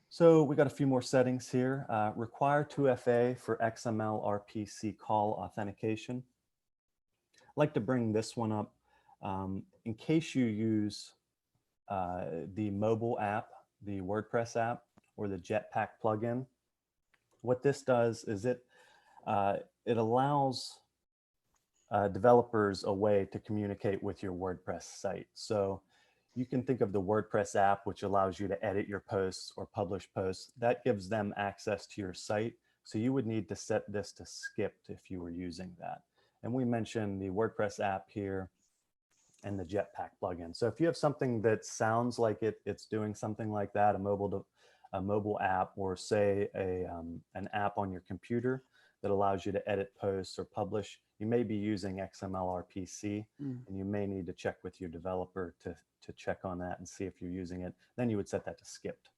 Speaker 3: So we got a few more settings here. Require 2FA for XML RPC call authentication. I'd like to bring this one up in case you use the mobile app, the WordPress app, or the Jetpack plugin. What this does is it allows developers a way to communicate with your WordPress site. So you can think of the WordPress app, which allows you to edit your posts or publish posts. That gives them access to your site. So you would need to set this to skipped if you were using that. And we mentioned the WordPress app here and the Jetpack plugin. So if you have something that sounds like it's doing something like that, a mobile app, or say an app on your computer that allows you to edit posts or publish, you may be using XML RPC, and you may need to check with your developer to check on that and see if you're using it. Then you would set that to skipped.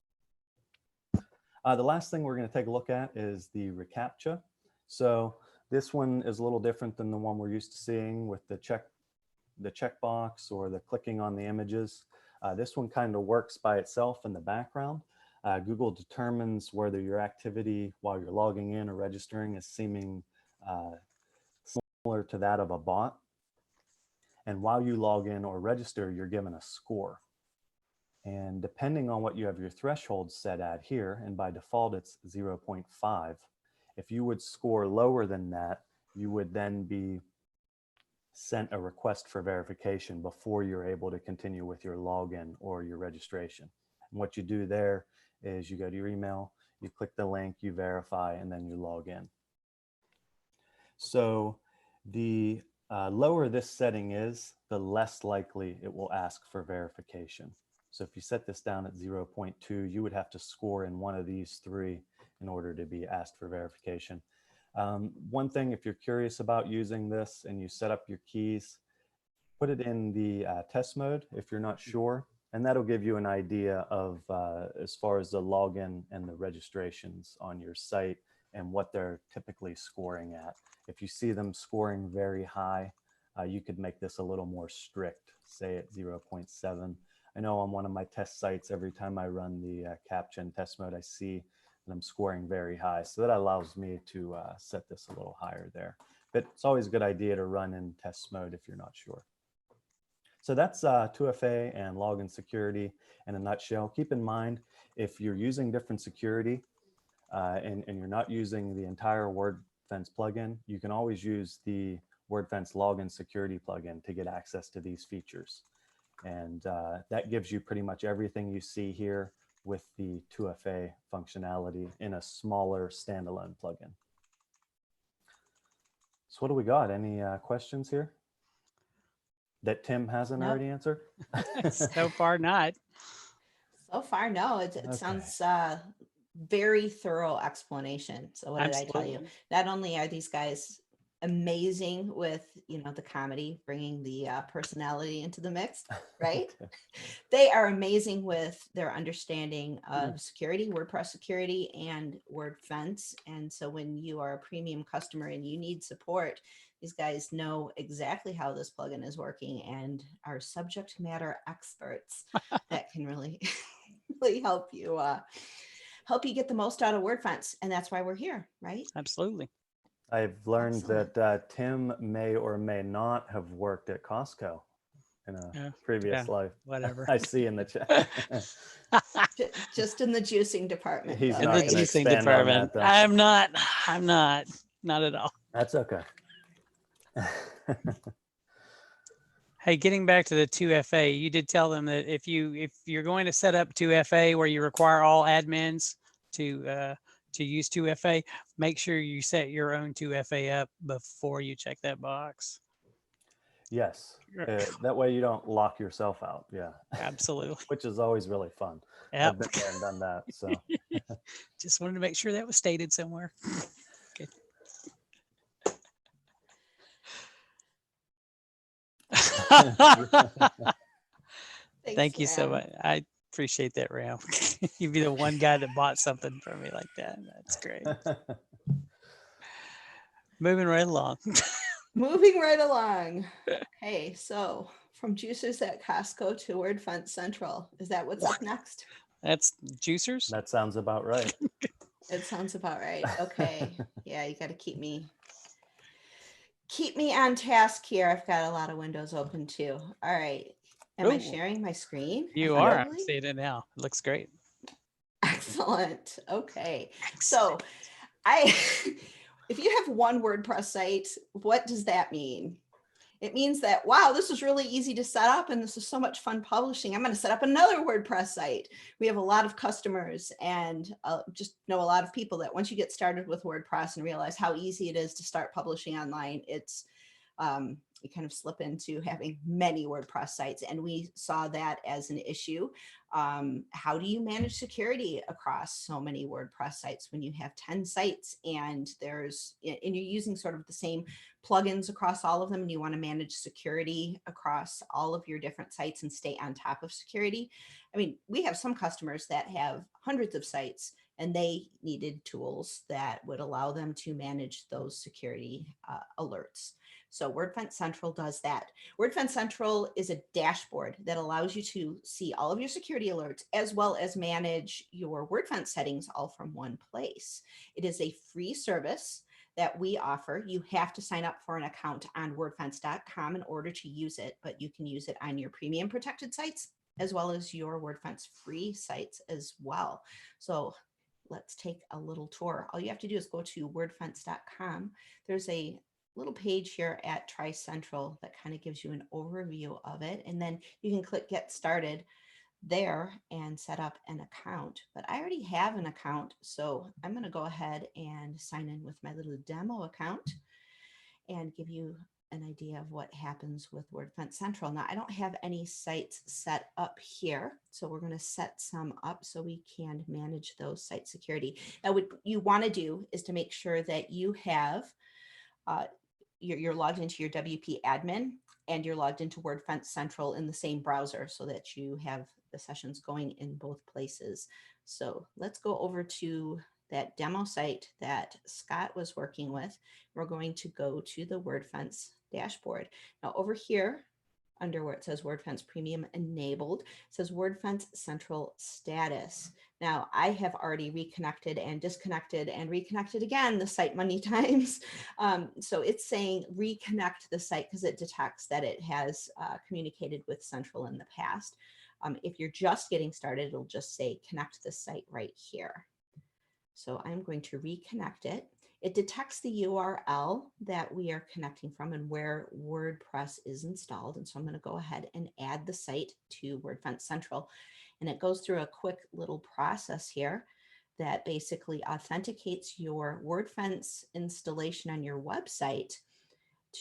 Speaker 3: The last thing we're going to take a look at is the reCAPTCHA. So this one is a little different than the one we're used to seeing with the checkbox or the clicking on the images. This one kind of works by itself in the background. Google determines whether your activity while you're logging in or registering is seeming similar to that of a bot. And while you log in or register, you're given a score. And depending on what you have your threshold set at here, and by default it's 0.5, if you would score lower than that, you would then be sent a request for verification before you're able to continue with your login or your registration. And what you do there is you go to your email, you click the link, you verify, and then you log in. So the lower this setting is, the less likely it will ask for verification. So if you set this down at 0.2, you would have to score in one of these three in order to be asked for verification. One thing, if you're curious about using this and you set up your keys, put it in the test mode if you're not sure, and that'll give you an idea of as far as the login and the registrations on your site and what they're typically scoring at. If you see them scoring very high, you could make this a little more strict, say at 0.7. I know on one of my test sites, every time I run the CAPTCHA in test mode, I see that I'm scoring very high. So that allows me to set this a little higher there. But it's always a good idea to run in test mode if you're not sure. So that's 2FA and login security in a nutshell. Keep in mind, if you're using different security and you're not using the entire Wordfence plugin, you can always use the Wordfence login security plugin to get access to these features. And that gives you pretty much everything you see here with the 2FA functionality in a smaller standalone plugin. So what do we got? Any questions here that Tim hasn't already answered?
Speaker 1: So far, not.
Speaker 2: So far, no. It sounds very thorough explanation. So what did I tell you? Not only are these guys amazing with, the comedy, bringing the personality into the mix, right?
Speaker 3: Okay.
Speaker 2: They are amazing with their understanding of security, WordPress security, and Wordfence. And so when you are a premium customer and you need support, these guys know exactly how this plugin is working and are subject matter experts that can really, really help you get the most out of Wordfence. And that's why we're here, right?
Speaker 1: Absolutely.
Speaker 3: I've learned
Speaker 2: Excellent.
Speaker 3: that Tim may or may not have worked at Costco in a previous life.
Speaker 1: Whatever.
Speaker 3: I see in the chat.
Speaker 2: Just in the juicing department.
Speaker 3: He's
Speaker 2: though,
Speaker 1: In
Speaker 3: not
Speaker 1: the
Speaker 2: right?
Speaker 3: gonna
Speaker 1: juicing
Speaker 3: expand on
Speaker 1: department.
Speaker 3: that, though.
Speaker 1: I'm not at all.
Speaker 3: That's okay.
Speaker 1: Hey, getting back to the 2FA, you did tell them that if you're going to set up 2FA where you require all admins to use 2FA, make sure you set your own 2FA up before you check that box.
Speaker 3: Yes. That way you don't lock yourself out. Yeah.
Speaker 1: Absolutely.
Speaker 3: Which is always really fun.
Speaker 1: Yep.
Speaker 3: I've been there and done that. So
Speaker 1: Just wanted to make sure that was stated somewhere. Okay. Thank you so much. I appreciate that, Ram. You'd be the one guy that bought something from me like that. That's great. Moving right along.
Speaker 2: Moving right along. Okay, so from juicers at Costco to Wordfence Central. Is that what's up next?
Speaker 1: That's juicers.
Speaker 3: that sounds about right.
Speaker 2: It sounds about right. Okay. Yeah, you got to keep me on task here. I've got a lot of windows open too. All right. Am I
Speaker 1: Ooh.
Speaker 2: sharing my screen?
Speaker 1: You are. I'm
Speaker 2: effectively?
Speaker 1: seeing it now. It looks great.
Speaker 2: Excellent. Okay. So if you have one WordPress site, what does that mean? It means that, wow, this is really easy to set up and this is so much fun publishing. I'm going to set up another WordPress site. We have a lot of customers and just know a lot of people that once you get started with WordPress and realize how easy it is to start publishing online, it's you kind of slip into having many WordPress sites. And we saw that as an issue. How do you manage security across so many WordPress sites when you have 10 sites and you're using sort of the same plugins across all of them and you want to manage security across all of your different sites and stay on top of security? I mean, we have some customers that have hundreds of sites and they needed tools that would allow them to manage those security alerts. So Wordfence Central does that. Wordfence Central is a dashboard that allows you to see all of your security alerts as well as manage your Wordfence settings all from one place. It is a free service that we offer. You have to sign up for an account on wordfence.com in order to use it, but you can use it on your premium protected sites as well as your Wordfence free sites as well. So let's take a little tour. All you have to do is go to wordfence.com. There's a little page here at Try Central that kind of gives you an overview of it. And then you can click Get Started there and set up an account. But I already have an account, so I'm going to go ahead and sign in with my little demo account and give you an idea of what happens with Wordfence Central. Now, I don't have any sites set up here, so we're going to set some up so we can manage those site security. Now, what you want to do is to make sure that you have you're logged into your WP admin and you're logged into Wordfence Central in the same browser so that you have the sessions going in both places. So let's go over to that demo site that Scott was working with. We're going to go to the Wordfence dashboard. Now over here, under where it says Wordfence Premium enabled, it says Wordfence Central status. Now I have already reconnected and disconnected and reconnected again the site many times. So it's saying reconnect the site because it detects that it has communicated with Central in the past. If you're just getting started, it'll just say connect the site right here. So I'm going to reconnect it. It detects the URL that we are connecting from and where WordPress is installed. And so I'm going to go ahead and add the site to Wordfence Central. And it goes through a quick little process here that basically authenticates your Wordfence installation on your website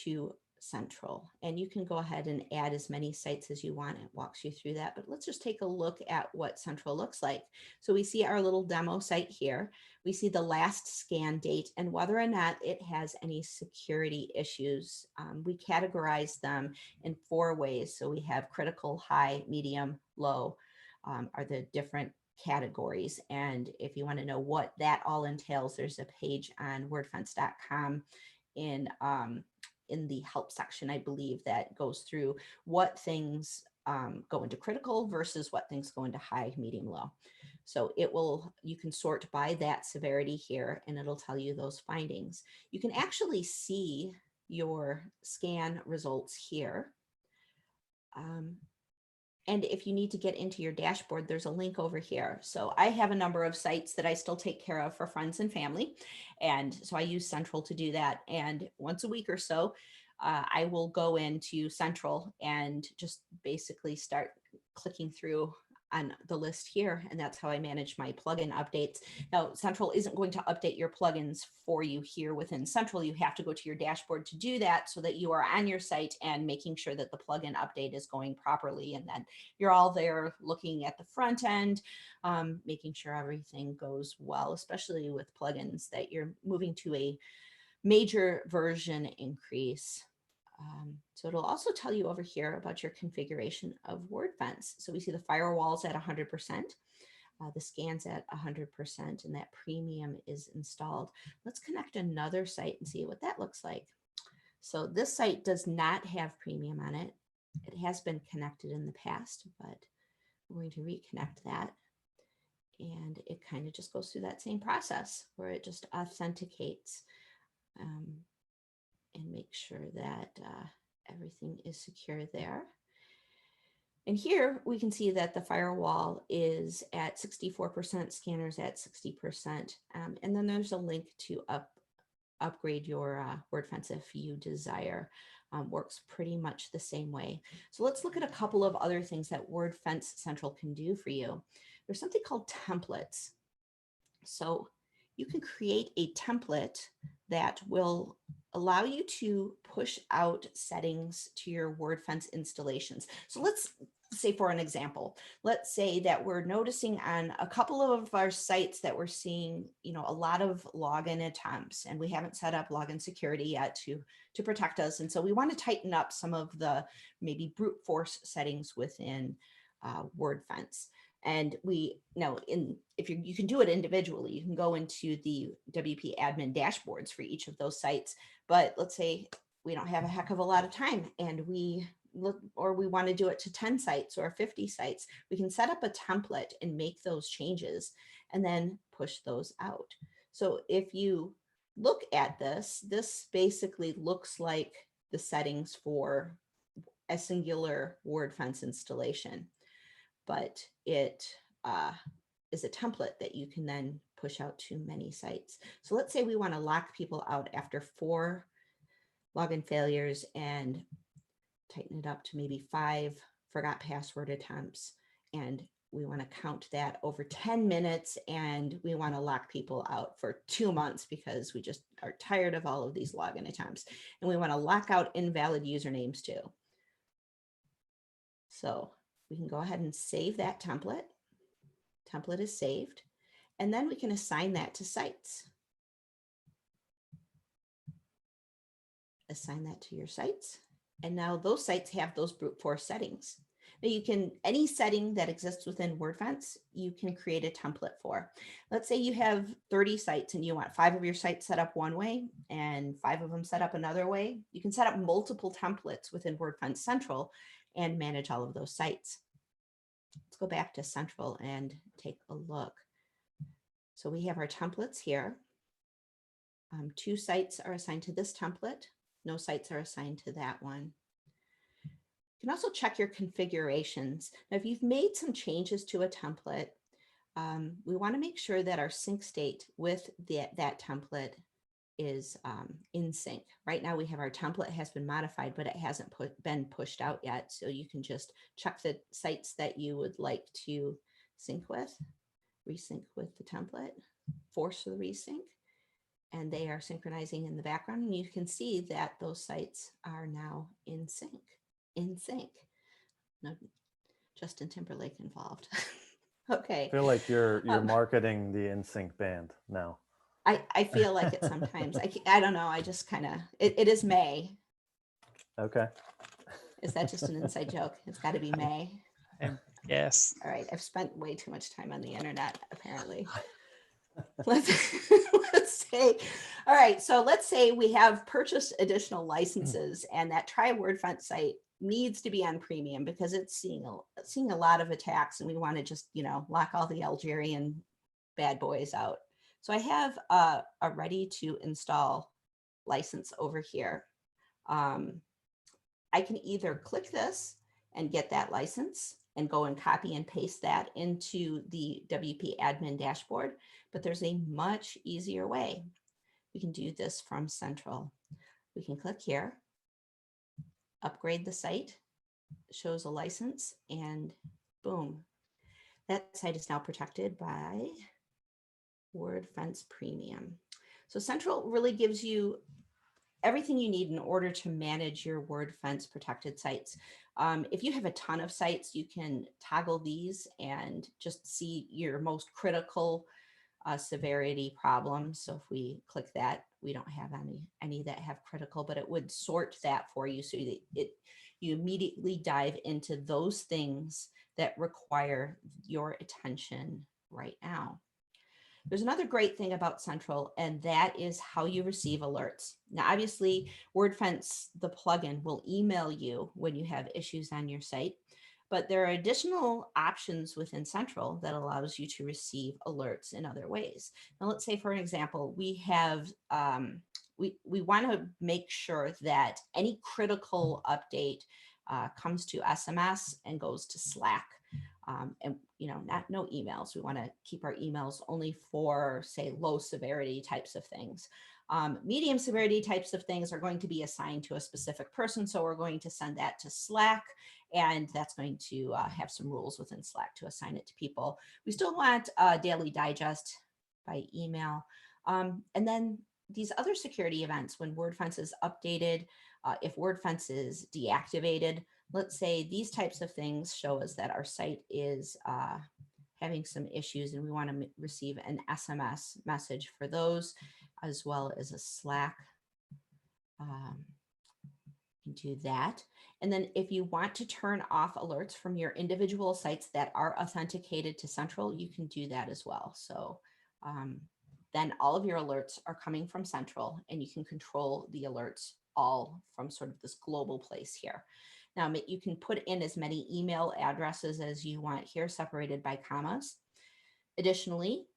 Speaker 2: to Central, and you can go ahead and add as many sites as you want. It walks you through that, but let's just take a look at what Central looks like. So we see our little demo site here. We see the last scan date and whether or not it has any security issues. We categorize them in 4 ways. So we have critical, high, medium, low are the different categories. And if you want to know what that all entails, there's a page on wordfence.com in the help section, I believe, that goes through what things go into critical versus what things go into high, medium, low. So you can sort by that severity here, and it'll tell you those findings. You can actually see your scan results here. And if you need to get into your dashboard, there's a link over here. So I have a number of sites that I still take care of for friends and family. And so I use Central to do that. And once a week or so, I will go into Central and just basically start clicking through on the list here. And that's how I manage my plugin updates. Now, Central isn't going to update your plugins for you here within Central. You have to go to your dashboard to do that so that you are on your site and making sure that the plugin update is going properly. And then you're all there looking at the front end, making sure everything goes well, especially with plugins that you're moving to a major version increase. So it'll also tell you over here about your configuration of Wordfence. So we see the firewalls at 100%, the scans at 100%, and that premium is installed. Let's connect another site and see what that looks like. So this site does not have premium on it. It has been connected in the past, but we're going to reconnect that. And it kind of just goes through that same process where it just authenticates and make sure that everything is secure there. And here we can see that the firewall is at 64%, scanners at 60%. And then there's a link to upgrade your Wordfence if you desire. Works pretty much the same way. So let's look at a couple of other things that Wordfence Central can do for you. There's something called templates. So you can create a template that will allow you to push out settings to your Wordfence installations. So let's say, for an example, let's say that we're noticing on a couple of our sites that we're seeing, a lot of login attempts, and we haven't set up login security yet to protect us. And so we want to tighten up some of the maybe brute force settings within Wordfence. And you can do it individually. You can go into the WP admin dashboards for each of those sites. But let's say we don't have a heck of a lot of time and we want to do it to 10 sites or 50 sites. We can set up a template and make those changes and then push those out. So if you look at this basically looks like the settings for a singular Wordfence installation. But it is a template that you can then push out to many sites. So let's say we want to lock people out after 4 login failures and tighten it up to maybe 5 forgot password attempts. And we want to count that over 10 minutes and we want to lock people out for 2 months because we just are tired of all of these login attempts. And we want to lock out invalid usernames too. So we can go ahead and save that template. Template is saved. And then we can assign that to sites. Assign that to your sites. And now those sites have those brute force settings. Now any setting that exists within Wordfence, you can create a template for. Let's say you have 30 sites and you want 5 of your sites set up one way and 5 of them set up another way. You can set up multiple templates within Wordfence Central and manage all of those sites. Let's go back to Central and take a look. So we have our templates here. 2 sites are assigned to this template. No sites are assigned to that one. You can also check your configurations. Now, if you've made some changes to a template, we want to make sure that our sync state with that template is in sync. Right now we have our template has been modified, but it hasn't been pushed out yet. So you can just check the sites that you would like to sync with, resync with the template, force the resync, and they are synchronizing in the background. And you can see that those sites are now in sync. No, Justin Timberlake involved. Okay.
Speaker 3: I feel like you're marketing the NSYNC band now.
Speaker 2: I feel like it sometimes. I don't know. I just kind of, it is May.
Speaker 3: Okay.
Speaker 2: Is that just an inside joke? It's got to be May.
Speaker 1: Yes.
Speaker 2: All right. I've spent way too much time on the internet, apparently. Let's say, all right. So let's say we have purchased additional licenses and that Try Wordfence site needs to be on premium because it's seeing a lot of attacks, and we want to just, lock all the Algerian bad boys out. So I have a ready to install license over here. I can either click this and get that license and go and copy and paste that into the WP admin dashboard, but there's a much easier way. We can do this from Central. We can click here, upgrade the site, shows a license, and boom, that site is now protected by Wordfence Premium. So Central really gives you everything you need in order to manage your Wordfence protected sites. If you have a ton of sites, you can toggle these and just see your most critical severity problems. So if we click that, we don't have any that have critical, but it would sort that for you so that you immediately dive into those things that require your attention right now. There's another great thing about Central, and that is how you receive alerts. Now, obviously, Wordfence, the plugin, will email you when you have issues on your site, but there are additional options within Central that allows you to receive alerts in other ways. Now, let's say, for an example, we have, we want to make sure that any critical update comes to SMS and goes to Slack. And no emails. We want to keep our emails only for, say, low severity types of things. Medium severity types of things are going to be assigned to a specific person. So we're going to send that to Slack, and that's going to have some rules within Slack to assign it to people. We still want daily digest by email. And then these other security events, when Wordfence is updated, if Wordfence is deactivated, let's say these types of things show us that our site is having some issues and we want to receive an SMS message for those, as well as a Slack. You can do that. And then if you want to turn off alerts from your individual sites that are authenticated to Central, you can do that as well. So then all of your alerts are coming from Central, and you can control the alerts all from sort of this global place here. Now, you can put in as many email addresses as you want here, separated by commas. Additionally,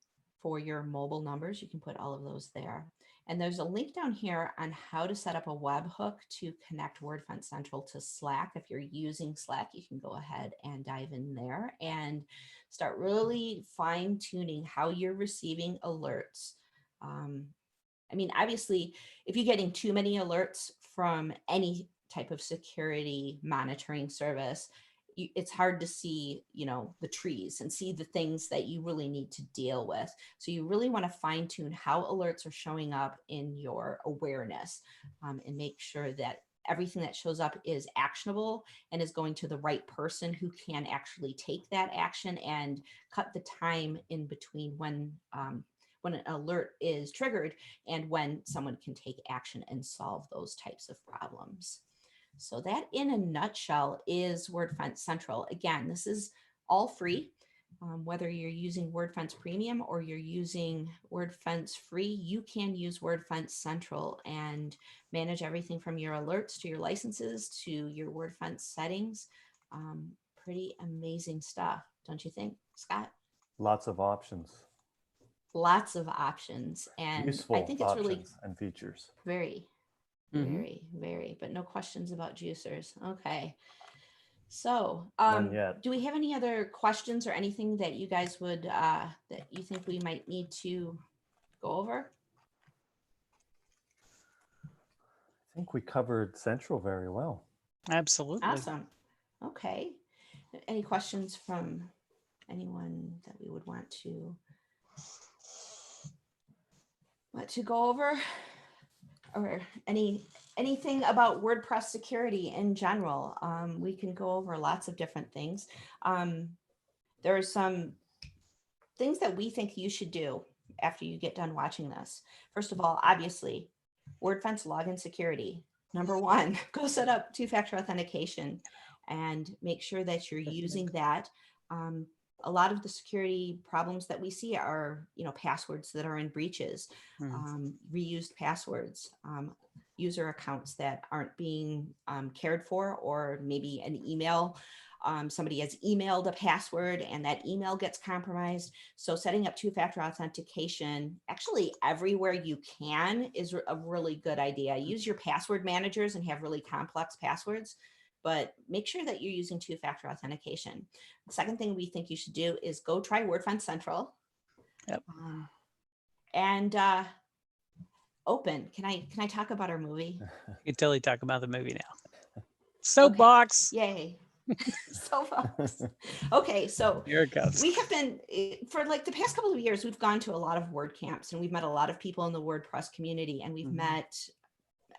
Speaker 2: for your mobile numbers, you can put all of those there. And there's a link down here on how to set up a webhook to connect Wordfence Central to Slack. If you're using Slack, you can go ahead and dive in there and start really fine-tuning how you're receiving alerts. I mean, obviously, if you're getting too many alerts from any type of security monitoring service, it's hard to see, the trees and see the things that you really need to deal with. So you really want to fine tune how alerts are showing up in your awareness, and make sure that everything that shows up is actionable and is going to the right person who can actually take that action and cut the time in between when an alert is triggered and when someone can take action and solve those types of problems. So that, in a nutshell, is Wordfence Central. Again, this is all free. Whether you're using Wordfence Premium or you're using Wordfence Free, you can use Wordfence Central and manage everything from your alerts to your licenses to your Wordfence settings. Pretty amazing stuff, don't you think, Scott?
Speaker 3: Lots of options.
Speaker 2: Lots of options, and
Speaker 3: useful
Speaker 2: I think it's really
Speaker 3: and features.
Speaker 2: Very, but no questions about juicers. Okay. So, do we have any other questions or anything that you guys would, that you think we might need to go over?
Speaker 3: I think we covered Central very well.
Speaker 1: Absolutely.
Speaker 2: Awesome. Okay. Any questions from anyone that we would want to what to go over, or anything about WordPress security in general. We can go over lots of different things. There are some things that we think you should do after you get done watching this. First of all, obviously, Wordfence login security. Number one, go set up two-factor authentication and make sure that you're using that. A lot of the security problems that we see are, passwords that are in breaches, reused passwords, user accounts that aren't being cared for, or maybe an email. Somebody has emailed a password and that email gets compromised. So setting up two-factor authentication actually everywhere you can is a really good idea. Use your password managers and have really complex passwords, but make sure that you're using two-factor authentication. The second thing we think you should do is go try Wordfence Central.
Speaker 1: Yep.
Speaker 2: And open. Can I talk about our movie?
Speaker 1: You can totally talk about the movie now. Soapbox.
Speaker 2: Okay. Yay. Soapbox. Okay, so
Speaker 1: Here it goes.
Speaker 2: we have been, for like the past couple of years, we've gone to a lot of word camps and we've met a lot of people in the WordPress community, and we've met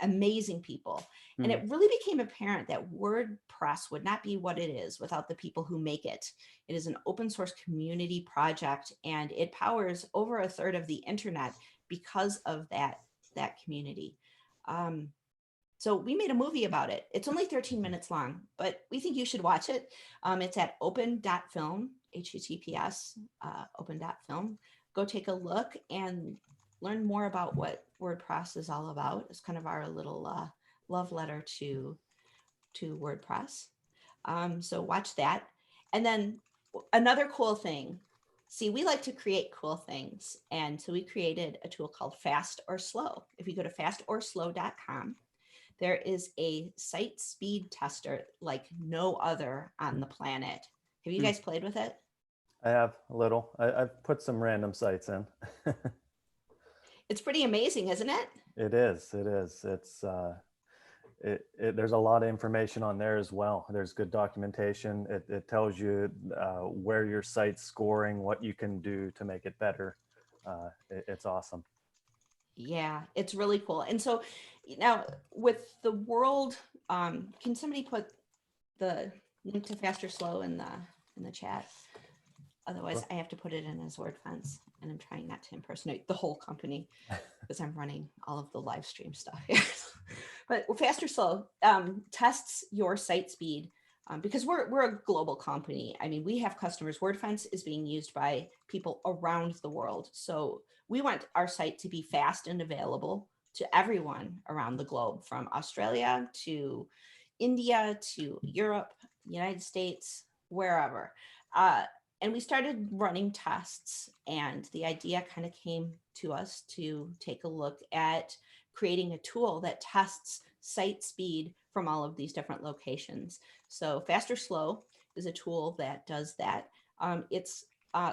Speaker 2: amazing people. And it really became apparent that WordPress would not be what it is without the people who make it. It is an open source community project, and it powers over a third of the internet because of that community. So we made a movie about it. It's only 13 minutes long, but we think you should watch it. It's at open.film, HTTPS, open.film. Go take a look and learn more about what WordPress is all about. It's kind of our little love letter to WordPress. So watch that. And then another cool thing. See, we like to create cool things. And so we created a tool called Fast or Slow. If you go to fastorslow.com, there is a site speed tester like no other on the planet. Have you guys played with it?
Speaker 3: I have a little. I've put some random sites in.
Speaker 2: It's pretty amazing, isn't it?
Speaker 3: It is. It is. It's there's a lot of information on there as well. There's good documentation. It tells you where your site's scoring, what you can do to make it better. It's awesome.
Speaker 2: Yeah, it's really cool. And so now with the world, can somebody put the link to Fast or Slow in the chat? Otherwise, I have to put it in as Wordfence, and I'm trying not to impersonate the whole company because I'm running all of the live stream stuff here. But Fast or Slow tests your site speed because we're a global company. I mean, we have customers. Wordfence is being used by people around the world. So we want our site to be fast and available to everyone around the globe, from Australia to India to Europe, United States, wherever. And we started running tests, and the idea kind of came to us to take a look at creating a tool that tests site speed from all of these different locations. So Fast or Slow is a tool that does that. It's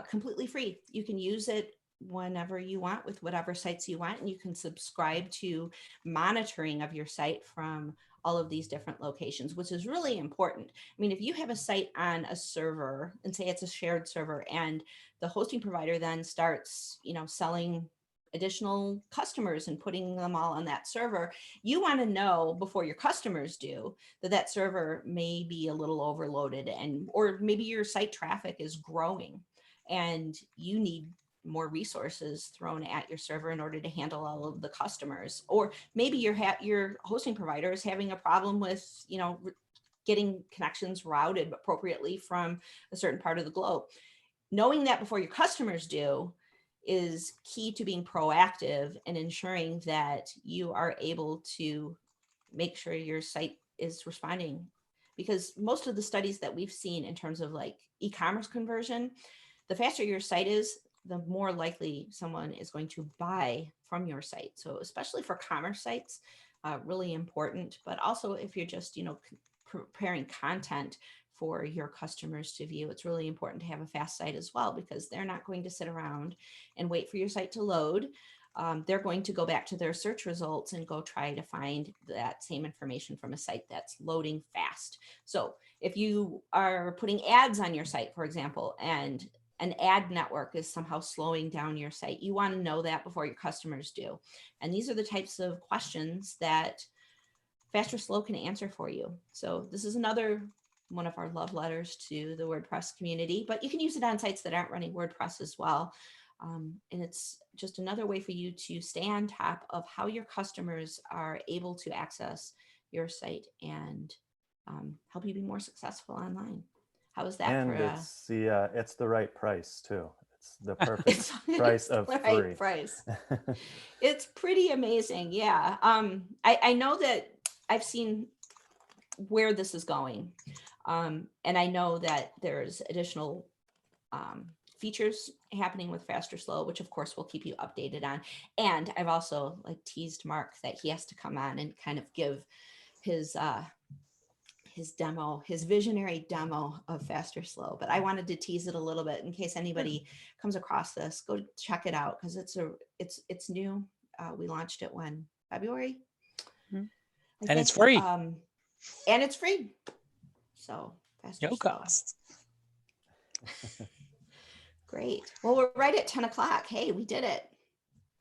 Speaker 2: completely free. You can use it whenever you want with whatever sites you want, and you can subscribe to monitoring of your site from all of these different locations, which is really important. I mean, if you have a site on a server and say it's a shared server, and the hosting provider then starts, selling additional customers and putting them all on that server, you want to know before your customers do that server may be a little overloaded, or maybe your site traffic is growing and you need more resources thrown at your server in order to handle all of the customers. Or maybe your hosting provider is having a problem with, getting connections routed appropriately from a certain part of the globe. Knowing that before your customers do is key to being proactive and ensuring that you are able to make sure your site is responding. Because most of the studies that we've seen in terms of like e-commerce conversion, the faster your site is, the more likely someone is going to buy from your site. So especially for commerce sites, really important, but also if you're just, preparing content for your customers to view, it's really important to have a fast site as well, because they're not going to sit around and wait for your site to load. They're going to go back to their search results and go try to find that same information from a site that's loading fast. So if you are putting ads on your site, for example, and an ad network is somehow slowing down your site. You want to know that before your customers do. And these are the types of questions that Fast or Slow can answer for you. So this is another one of our love letters to the WordPress community, but you can use it on sites that aren't running WordPress as well. And it's just another way for you to stay on top of how your customers are able to access your site and help you be more successful online. How is that?
Speaker 3: And it's the right price too. It's the perfect price of
Speaker 2: the
Speaker 3: free.
Speaker 2: right price. It's pretty amazing. Yeah. I know that I've seen where this is going. And I know that there's additional features happening with Fast or Slow, which of course we'll keep you updated on. And I've also teased Mark that he has to come on and kind of give his demo, his visionary demo of Fast or Slow. But I wanted to tease it a little bit in case anybody comes across this. Go check it out because it's new. We launched it February,
Speaker 1: and it's free.
Speaker 2: And it's free. So Fast or
Speaker 1: No
Speaker 2: Slow.
Speaker 1: cost.
Speaker 2: Great. Well, we're right at 10 o'clock. Hey, we did it.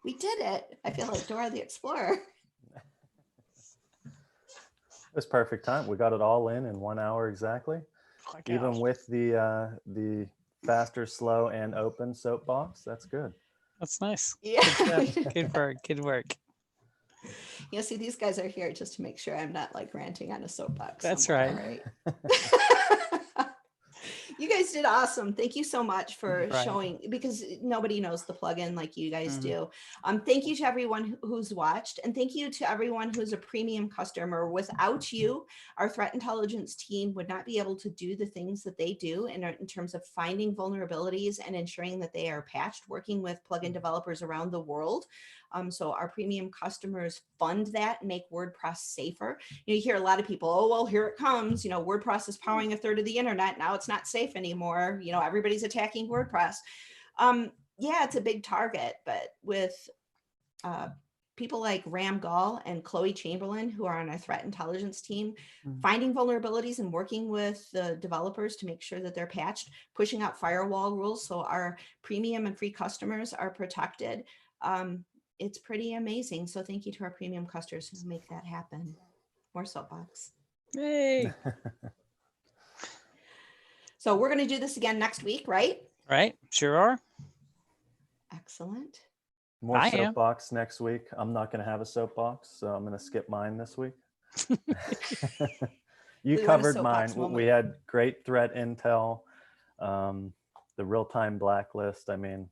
Speaker 2: We did it. I feel like Dora the Explorer.
Speaker 3: It was perfect time. We got it all in 1 hour exactly.
Speaker 1: Oh my
Speaker 3: Even
Speaker 1: gosh.
Speaker 3: with the faster, slow, and open soapbox. That's good.
Speaker 1: That's nice.
Speaker 2: Yeah.
Speaker 1: Good work. Good work.
Speaker 2: You see, these guys are here just to make sure I'm not ranting on a soapbox.
Speaker 1: That's
Speaker 2: right. You guys did awesome. Thank you so much for showing, because nobody knows the plugin like you guys do. Thank you to everyone who's watched, and thank you to everyone who's a premium customer. Without you, our threat intelligence team would not be able to do the things that they do in terms of finding vulnerabilities and ensuring that they are patched, working with plugin developers around the world. So our premium customers fund that and make WordPress safer. You hear a lot of people, oh, well, here it comes. WordPress is powering a third of the internet. Now it's not safe anymore. Everybody's attacking WordPress. Yeah, it's a big target, but with people like Ram Gall and Chloe Chamberlain, who are on our threat intelligence team, finding vulnerabilities and working with the developers to make sure that they're patched, pushing out firewall rules so our premium and free customers are protected. It's pretty amazing. So thank you to our premium customers who make that happen. More soapbox.
Speaker 1: Hey.
Speaker 2: So we're going to do this again next week, right?
Speaker 1: Right. Sure are.
Speaker 2: Excellent.
Speaker 3: More soapbox next week. I'm not going to have a soapbox, so I'm going to skip mine this week. You covered mine. We had great threat intel, the real-time blacklist. I mean,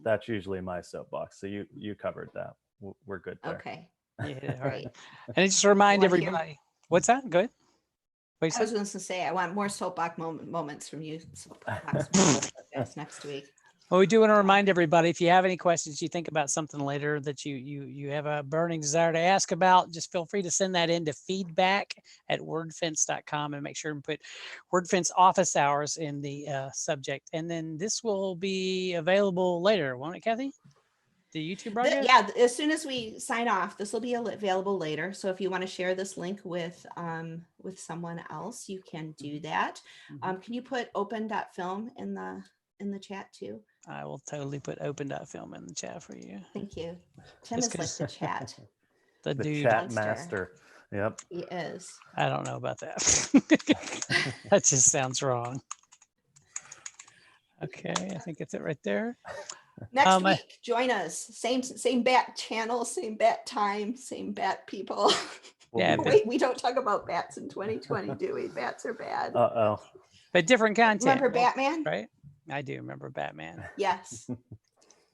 Speaker 3: that's usually my soapbox. So you covered that. We're good there.
Speaker 2: Okay.
Speaker 1: Yeah, right. And just remind everybody. What's that? Go ahead.
Speaker 2: I was going to say, I want more soapbox moments from you. Soapbox next week.
Speaker 1: Well, we do want to remind everybody, if you have any questions, you think about something later that you have a burning desire to ask about, just feel free to send that in to feedback@wordfence.com and make sure and put Wordfence office hours in the subject. And then this will be available later, won't it, Kathy? The YouTube broadcast?
Speaker 2: Yeah, as soon as we sign off, this will be available later. So if you want to share this link with someone else, you can do that. Can you put open.film in the chat too?
Speaker 1: I will totally put open.film in the chat for you.
Speaker 2: Thank you. Tim is like the chat.
Speaker 1: The dude.
Speaker 3: Chat master. Yep.
Speaker 2: He is.
Speaker 1: I don't know about that. That just sounds wrong. Okay, I think it's it right there.
Speaker 2: Next week, join us. Same bat channel, same bat time, same bat people.
Speaker 1: Yeah.
Speaker 2: Wait, we don't talk about bats in 2020, do we? Bats are bad.
Speaker 3: Uh-oh.
Speaker 1: But different content.
Speaker 2: Remember Batman?
Speaker 1: Right? I do remember Batman.
Speaker 2: Yes.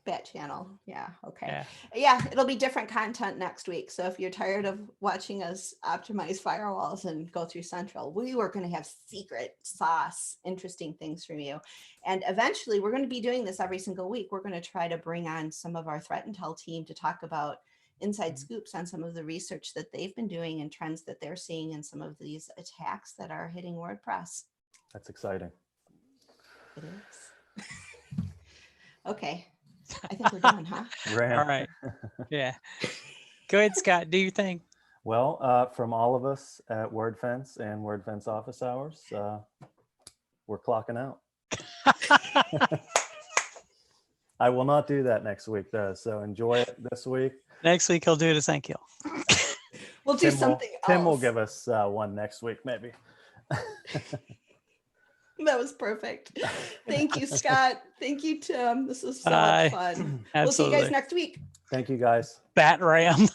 Speaker 2: Bat channel. Yeah. Okay.
Speaker 1: Yeah.
Speaker 2: It'll be different content next week. So if you're tired of watching us optimize firewalls and go through Central, we are going to have secret sauce, interesting things from you. And eventually we're going to be doing this every single week. We're going to try to bring on some of our threat intel team to talk about inside scoops on some of the research that they've been doing and trends that they're seeing in some of these attacks that are hitting WordPress.
Speaker 3: That's exciting.
Speaker 2: It is. Okay. I think we're done, huh?
Speaker 1: All right. Yeah. Go ahead, Scott. Do your thing.
Speaker 3: Well, from all of us at Wordfence and Wordfence office hours, we're clocking out. I will not do that next week though. So enjoy it this week.
Speaker 1: Next week he'll do it as thank you.
Speaker 2: We'll do something else.
Speaker 3: Tim will give us one next week, maybe.
Speaker 2: That was perfect. Thank you, Scott. Thank you, Tim. This was so
Speaker 1: Bye.
Speaker 2: much fun.
Speaker 1: Absolutely.
Speaker 2: We'll see you guys next week.
Speaker 3: Thank you, guys.
Speaker 1: Bat ram.